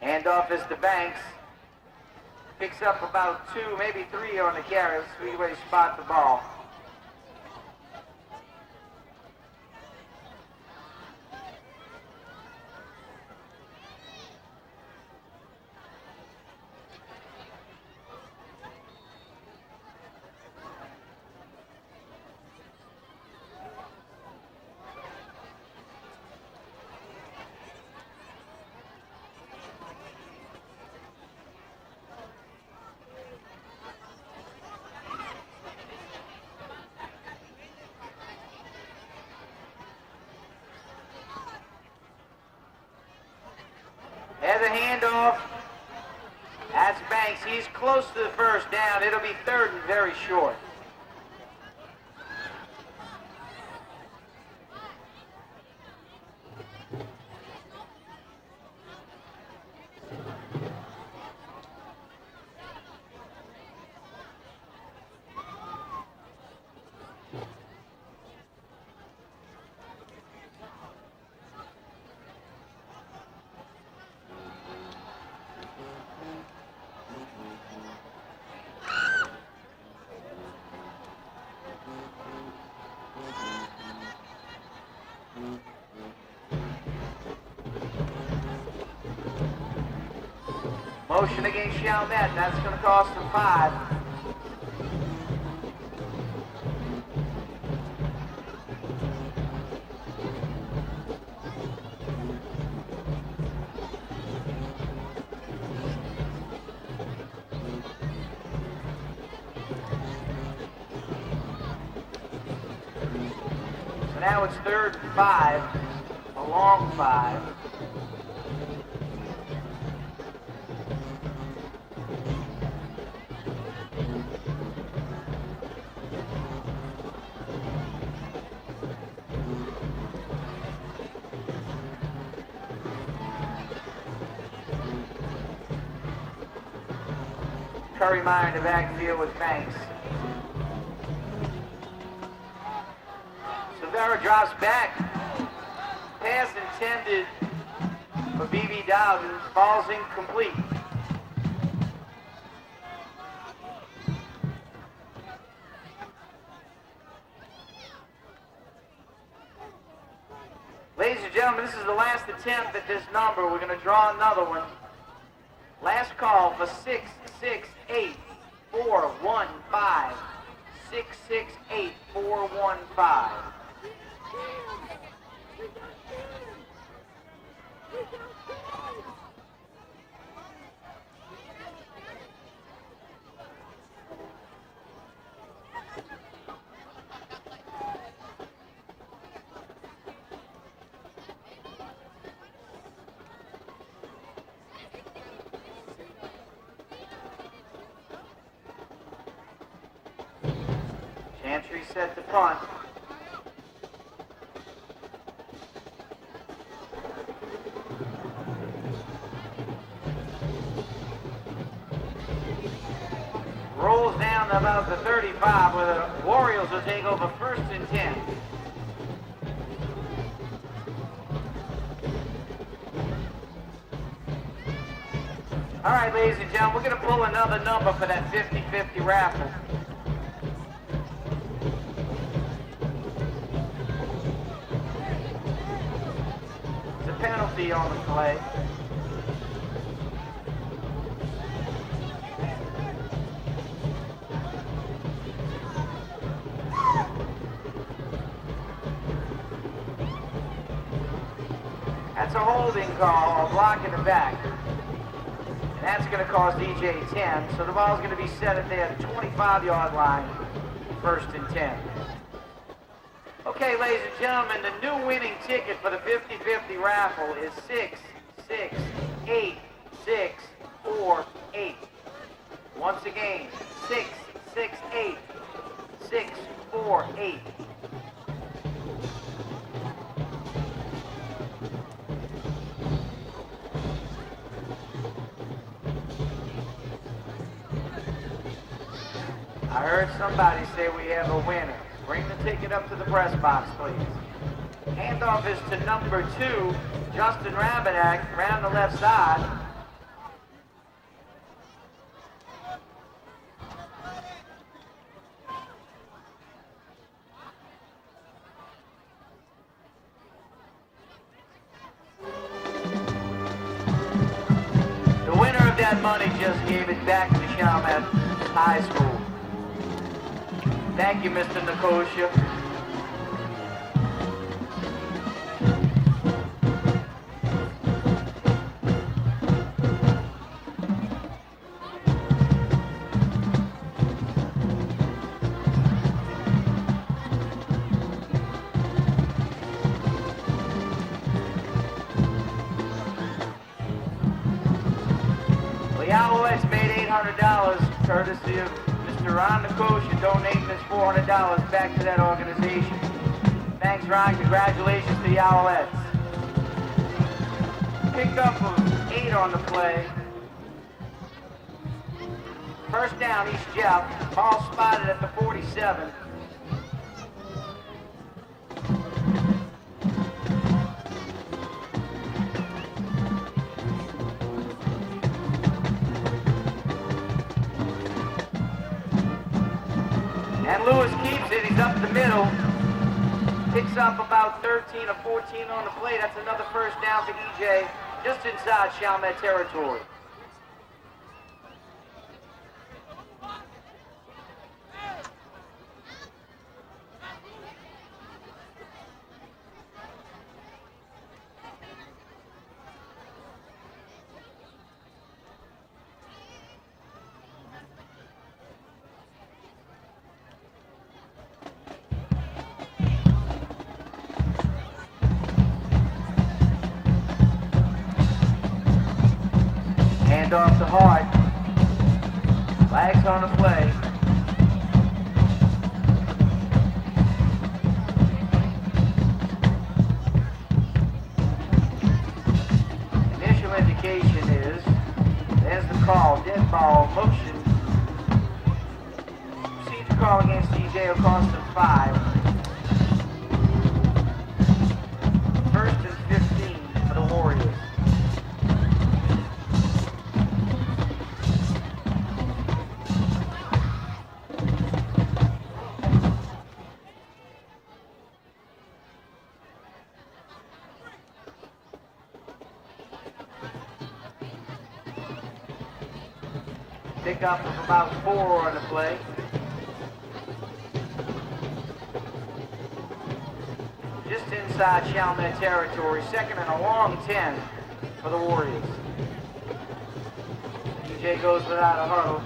Handoff is to Banks. Picks up about 2, maybe 3 on the carry. Three-way spot the ball. There's a handoff. That's Banks. He's close to the first down. It'll be 3rd and very short. Motion against Chalmette. That's going to cost him 5. So now it's 3rd and 5. A long 5. Curry Meyer in the backfield with Banks. Severa drops back. Pass intended for B.B. Dowden. Ball's incomplete. Ladies and gentlemen, this is the last attempt at this number. We're going to draw another one. Last call for 668-415. 668-415. entry set to punt. Rolls down to about the 35 where the Warriors will take over 1st and 10. All right, ladies and gentlemen, we're going to pull another number for that 50-50 raffle. It's a penalty on the play. That's a holding call, a block in the back. And that's going to cost DJ 10, so the ball's going to be set at their 25-yard line, 1st and 10. Okay, ladies and gentlemen, the new winning ticket for the 50-50 raffle is 668-648. Once again, 668-648. I heard somebody say we have a winner. Bring the ticket up to the press box, please. Handoff is to number 2, Justin Rabinak, around the left side. The winner of that money just gave it back to Chalmette High School. Thank you, Mr. Nicosia. Well, Owlettes made $800 courtesy of Mr. Ron Nicosia donating this $400 back to that organization. Thanks, Ron. Congratulations to the Owlettes. Picked up of 8 on the play. 1st down, East Jeff. Ball spotted at the 47. And Lewis keeps it. He's up the middle. Picks up about 13 or 14 on the play. That's another 1st down for EJ, just inside Chalmette territory. Off the Hart. Flags on the play. Initial indication is there's the call, dead ball, motion. Procedure call against DJ will cost him 5. 1st and 15 for the Warriors. Pick up of about 4 on the play. Just inside Chalmette territory. 2nd and a long 10 for the Warriors. DJ goes without a huddle.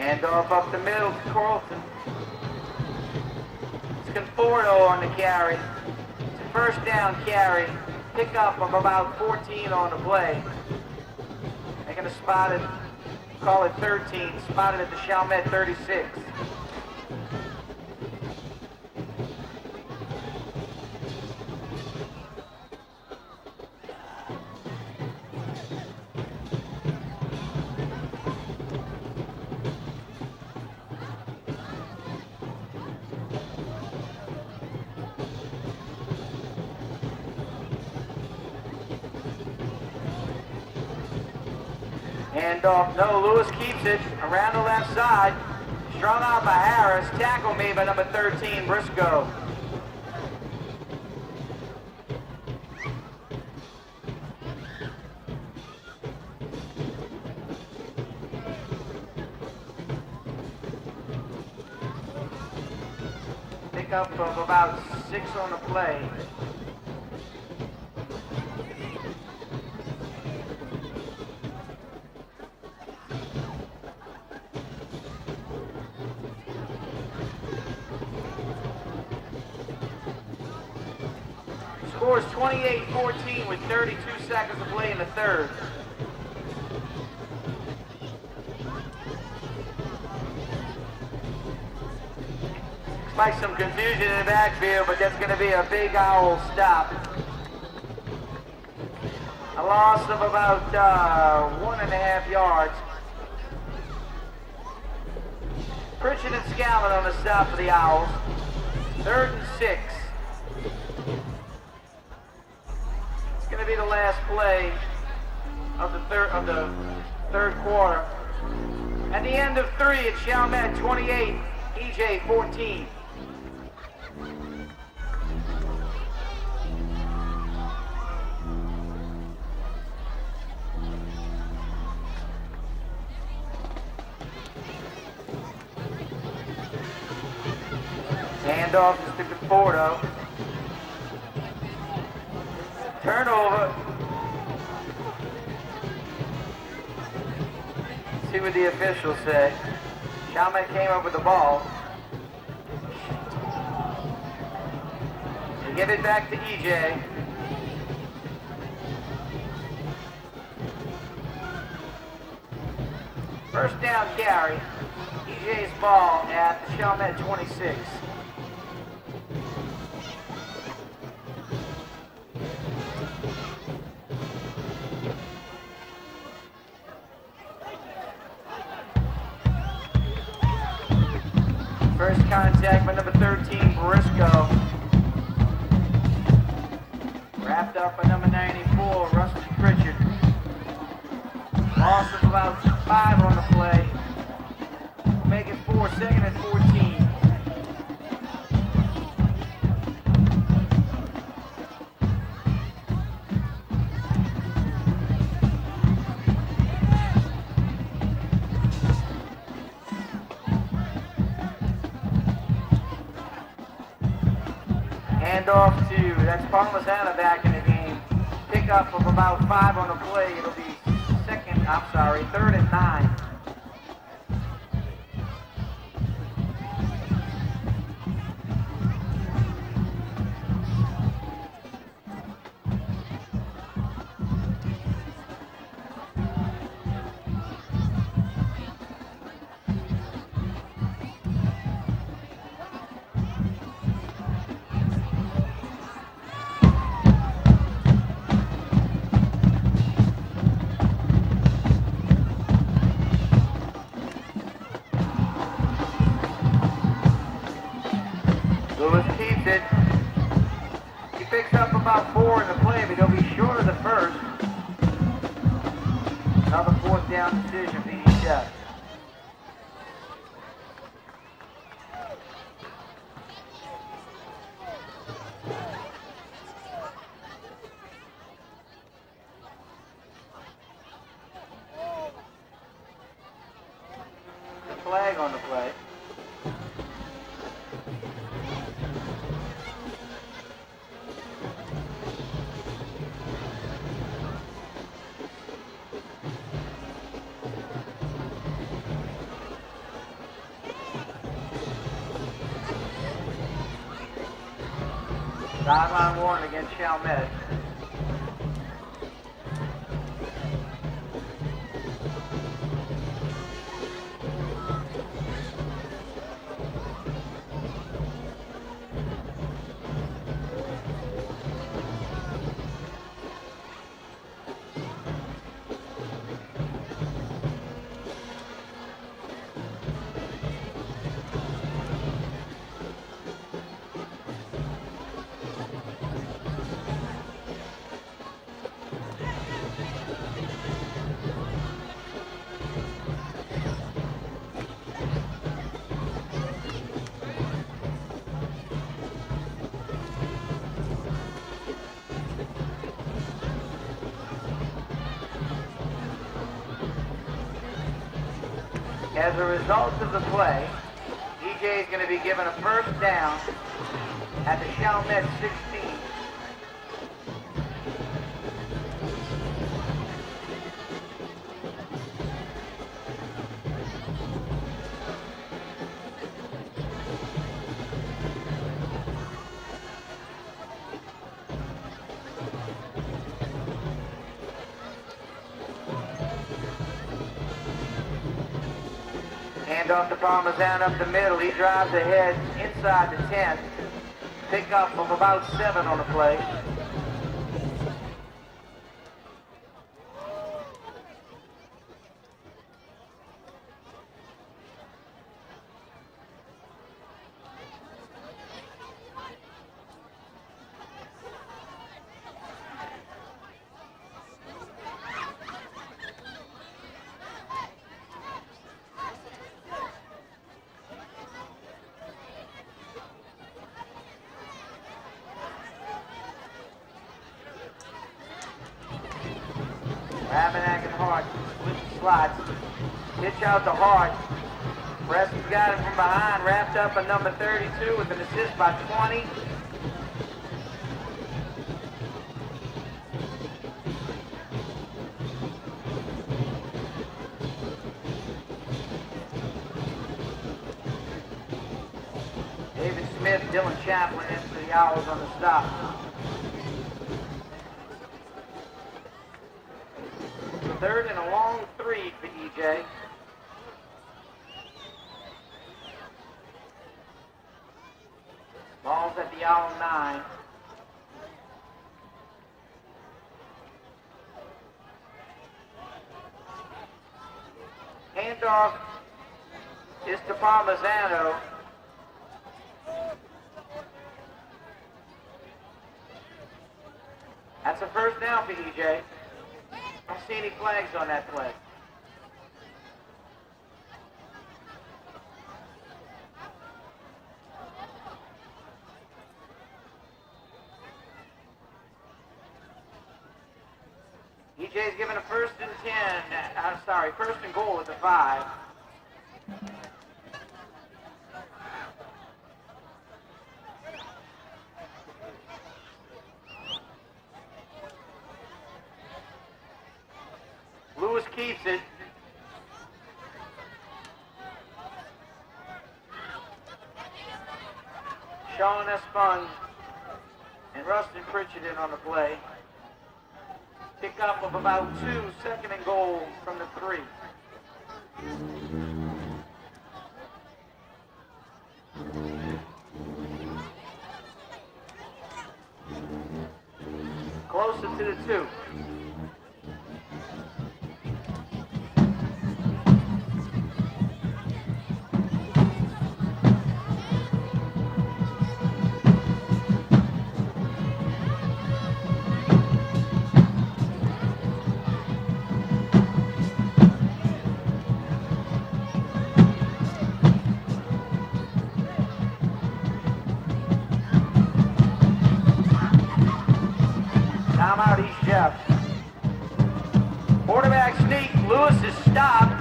Handoff up the middle to Carlton. It's Conforto on the carry. It's a first down carry. Pickup of about 14 on the play. They're going to spot it, call it 13, spotted at the Chalmette 36. Handoff, no, Lewis keeps it around the left side. Strung out by Harris, tackle made by number 13, Briscoe. Pickup of about 6 on the play. Scores 28-14 with 32 seconds to play in the third. Looks like some confusion in the backfield, but that's going to be a big owl stop. A loss of about 1.5 yards. Pritchett and Scallon on the stop for the Owls. 3rd and 6. Going to be the last play of the third quarter. At the end of 3, it's Chalmette 28, EJ 14. Handoff to Conforto. Turnover. See what the officials say. Chalmette came up with the ball. They give it back to EJ. First down carry. EJ's ball at the Chalmette 26. First contact by number 13, Briscoe. Wrapped up by number 94, Rusty Pritchett. Loss of about 5 on the play. Make it 4, 2nd and 14. Handoff to, that's Parmesan back in the game. Pickup of about 5 on the play. It'll be 3rd and 9. Lewis keeps it. He picks up about 4 in the play, but he'll be short of the first. Another 4th down decision for each shot. Flag on the play. Sideline warning against Chalmette. As a result of the play, DJ is going to be given a first down at the Chalmette 16. Off to Parmesan up the middle. He drives ahead inside the 10. Pickup of about 7 on the play. Rabenak and Hart split the slots. Pitch out to Hart. Preston's got him from behind, wrapped up at number 32 with an assist by 20. David Smith, Dylan Chaplin in for the Owls on the stop. Third and a long 3 for EJ. Ball's at the Owl 9. Handoff is to Parmesano. That's a first down for EJ. Don't see any flags on that play. EJ's given a first and 10. First and goal at the 5. Lewis keeps it. Sean Espung and Rustin Pritchett in on the play. Pick up of about 2, second and goal from the 3. Closer to the 2. Timeout, East Jeff. Quarterback sneak. Lewis is stopped.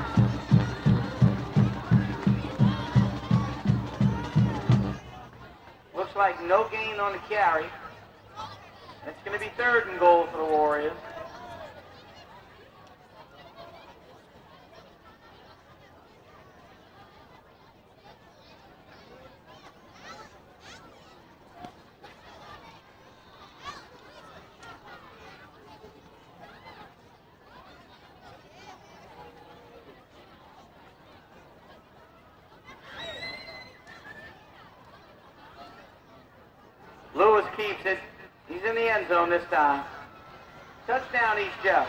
Looks like no gain on the carry. It's going to be third and goal for the Warriors. keeps it. He's in the end zone this time. Touchdown, East Jeff.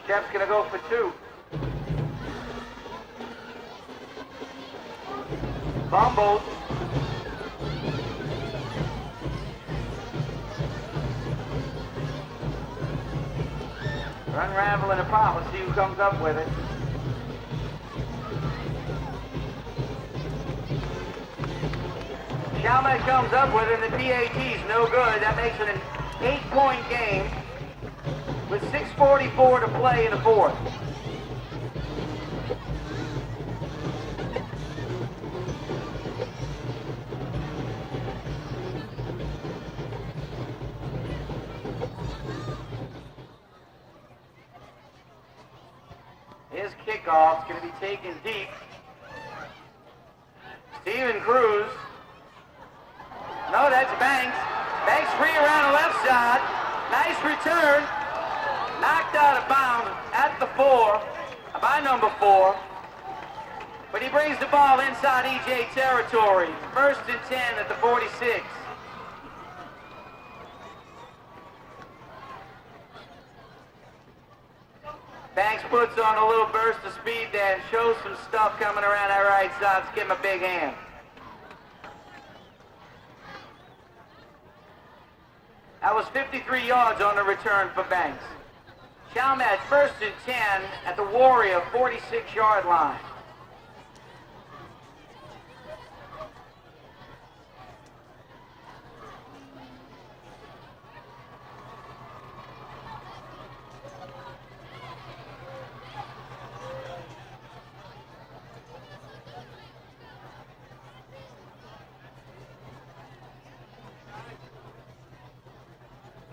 Jeff's gonna go for 2. Fumbled. Unraveling a pop. Let's see who comes up with it. Chalmette comes up with it, and the PAT's no good. That makes it an 8-point game with 6:44 to play in the fourth. His kickoff's going to be taken deep. Steven Cruz. No, that's Banks. Banks free around the left side. Nice return. Knocked out of bounds at the 4, by number 4. But he brings the ball inside EJ territory. 1st and 10 at the 46. Banks puts on a little burst of speed there and shows some stuff coming around that right side. Let's give him a big hand. That was 53 yards on the return for Banks. Chalmette 1st and 10 at the Warrior 46-yard line.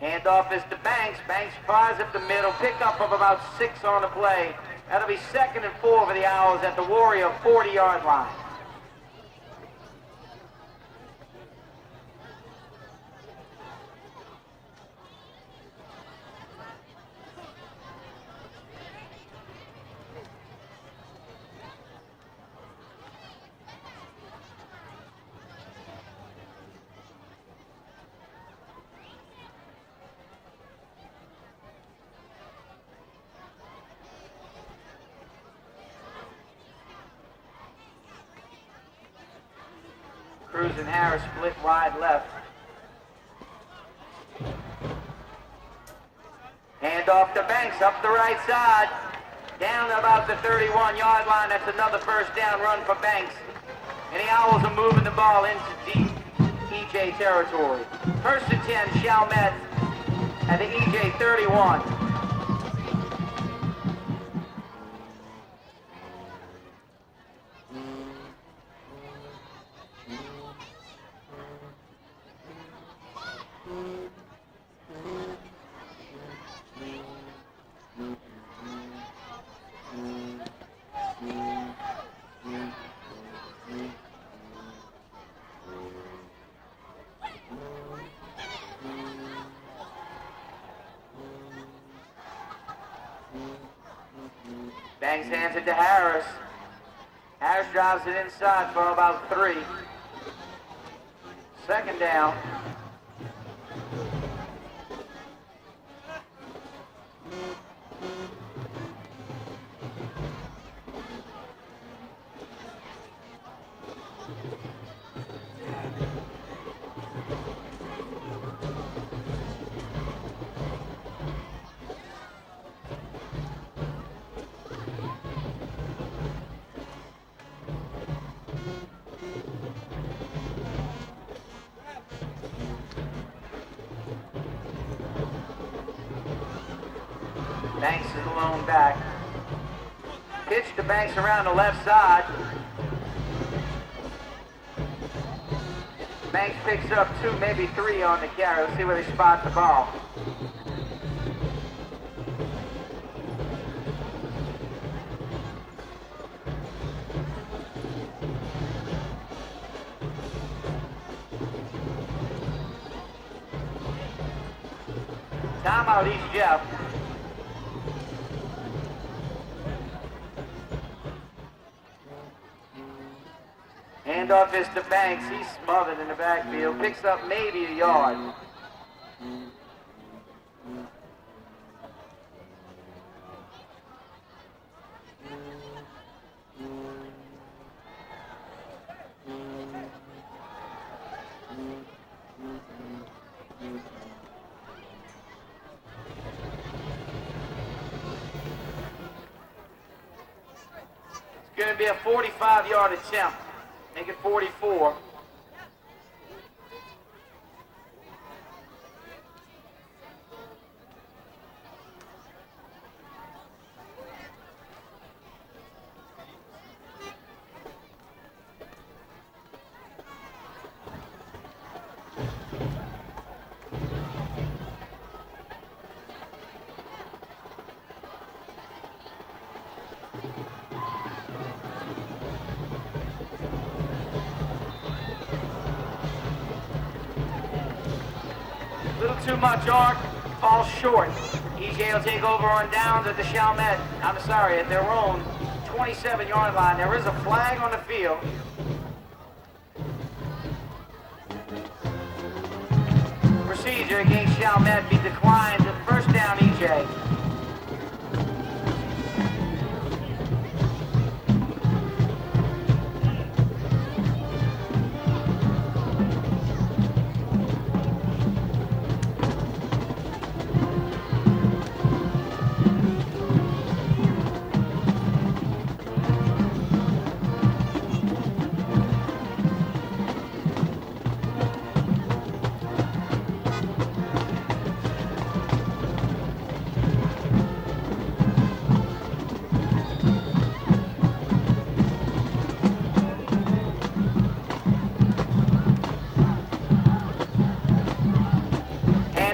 Handoff is to Banks. Banks fires up the middle. Pickup of about 6 on the play. That'll be 2nd and 4 for the Owls at the Warrior 40-yard line. Cruz and Harris split wide left. Hand off to Banks up the right side. Down about the 31-yard line. That's another 1st down run for Banks. And the Owls are moving the ball into deep EJ territory. 1st and 10, Chalmette at the EJ 31. Banks hands it to Harris. Harris drives it inside for about 3. 2nd down. Banks is alone back. Pitch to Banks around the left side. Banks picks up 2, maybe 3 on the carry. Let's see where they spot the ball. Timeout, East Jeff. Handoff is to Banks. He's smothered in the backfield. Picks up maybe a yard. It's going to be a 45-yard attempt. Make it 44. Little too much arc, falls short. EJ will take over on downs at the Chalmette. I'm sorry, at their own 27-yard line. There is a flag on the field. Procedure against Chalmette be declined. First down, EJ.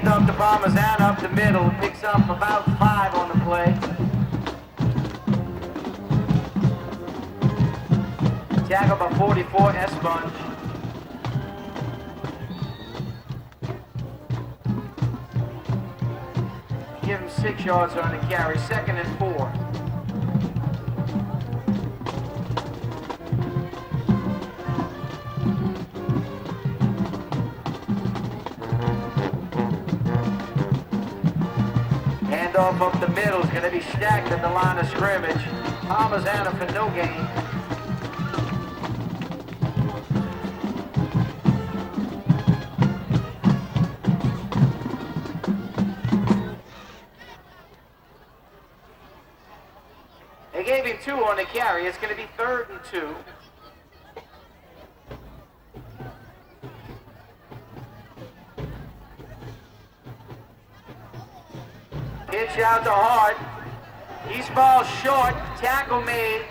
Up the Parmesan up the middle, picks up about 5 on the play. Tackle by 44, Esponge. Give him 6 yards on the carry, 2nd and 4. Handoff up the middle is going to be stacked at the line of scrimmage. Parmesan for no gain. They gave him 2 on the carry. It's going to be 3rd and 2. Pitch out to Hart. He falls short. Tackle made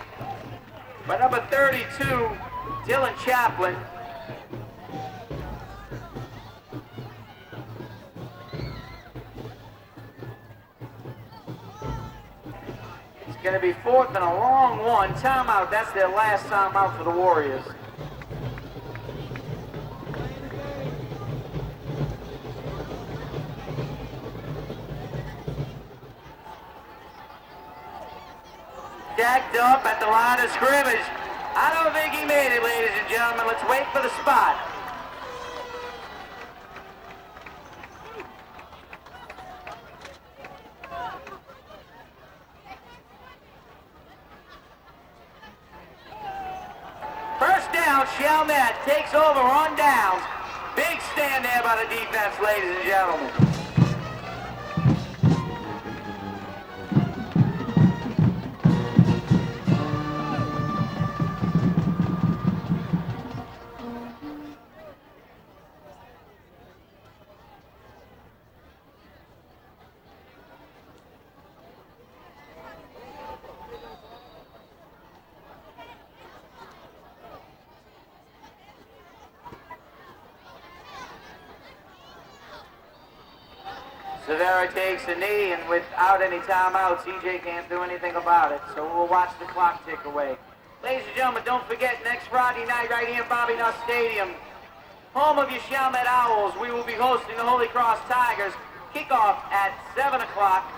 by number 32, Dylan Chaplin. It's going to be 4th and a long one. Timeout. That's their last timeout for the Warriors. Stacked up at the line of scrimmage. I don't think he made it, ladies and gentlemen. Let's wait for the spot. First down, Chalmette takes over on downs. Big stand there by the defense, ladies and gentlemen. Severa takes a knee, and without any timeouts, EJ can't do anything about it. So we'll watch the clock tick away. Ladies and gentlemen, don't forget, next Friday night right here in Bobby Nuss Stadium, home of your Chalmette Owls, we will be hosting the Holy Cross Tigers. Kickoff at 7 o'clock.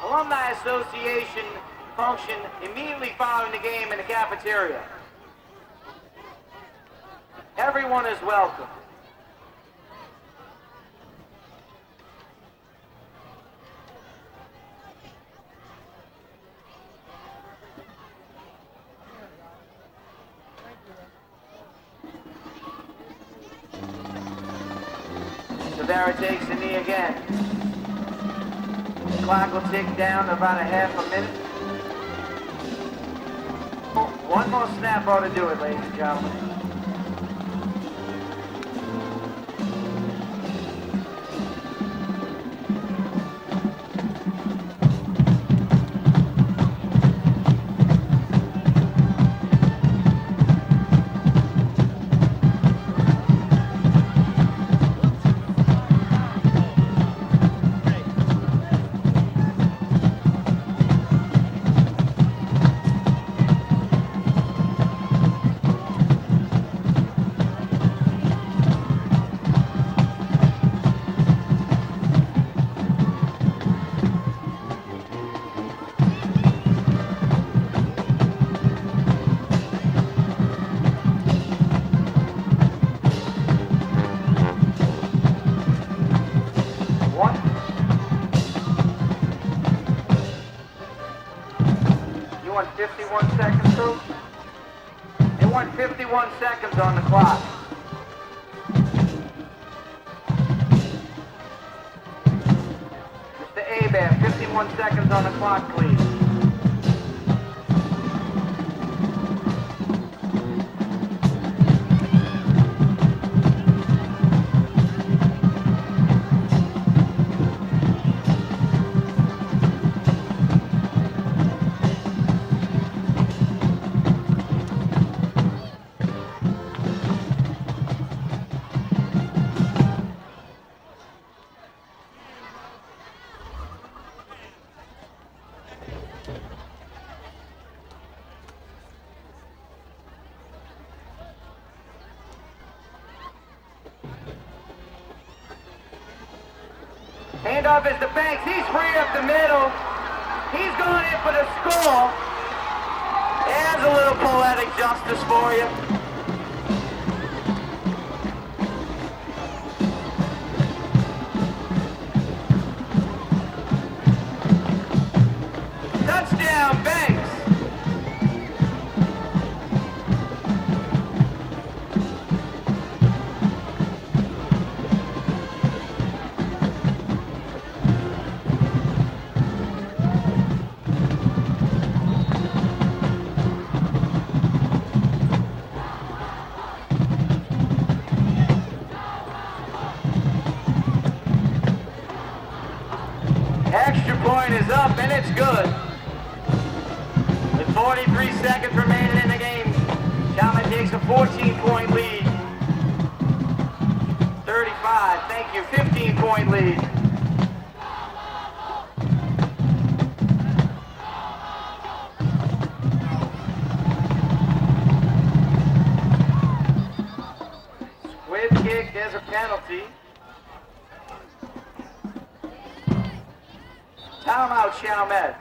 Alumni Association function immediately following the game in the cafeteria. Everyone is welcome. Severa takes the knee again. The clock will tick down to about a half a minute. One more snap ought to do it, ladies and gentlemen. You want 51 seconds, too? They want 51 seconds on the clock. Mr. Abear, 51 seconds on the clock, please. Handoff is to Banks. He's free up the middle. He's going in for the score. There's a little poetic justice for you. Touchdown, Banks. Extra point is up, and it's good. With 43 seconds remaining in the game, Chalmette takes a 14-point lead. 35, thank you, 15-point lead. Squib kick, there's a penalty. Timeout, Chalmette.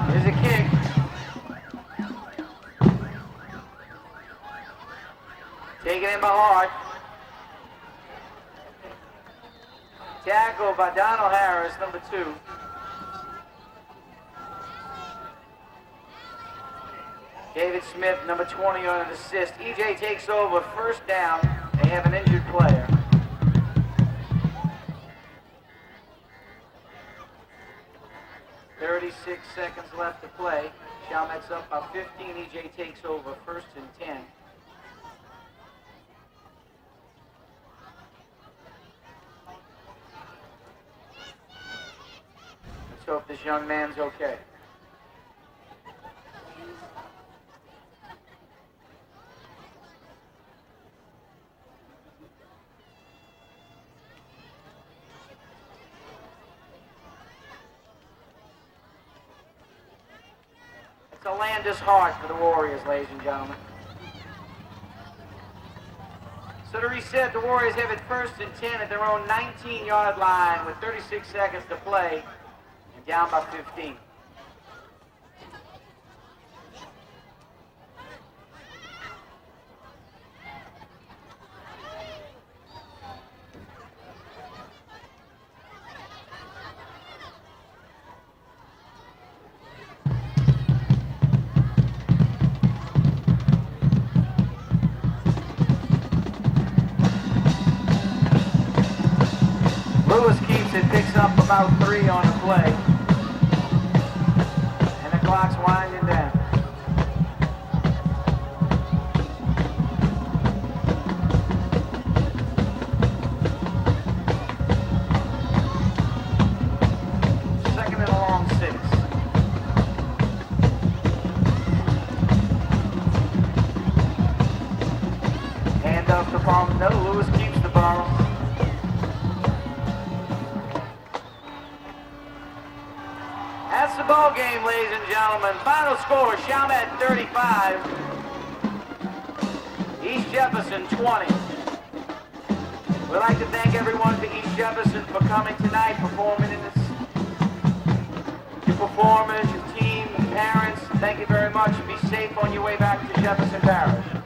Here's a kick. Taken in by Hart. Tackle by Donald Harris, number 2. David Smith, number 20 on an assist. EJ takes over, first down. They have an injured player. "36 seconds left to play. Chalmette's up by 15. EJ takes over, first and 10. Let's hope this young man's okay. To land is hard for the Warriors, ladies and gentlemen. So to reset, the Warriors have it 1st and 10 at their own 19-yard line with 36 seconds to play and down by 15. Lewis keeps it, picks up about 3 on the play. And the clock's winding down. Second and a long 6. Hand off to Palmer. No, Lewis keeps the ball. That's the ball game, ladies and gentlemen. Final score, Chalmette 35, East Jefferson 20. We'd like to thank everyone for East Jefferson for coming tonight, performing in this. Your performers, your team, parents, thank you very much. Be safe on your way back to Jefferson Parish.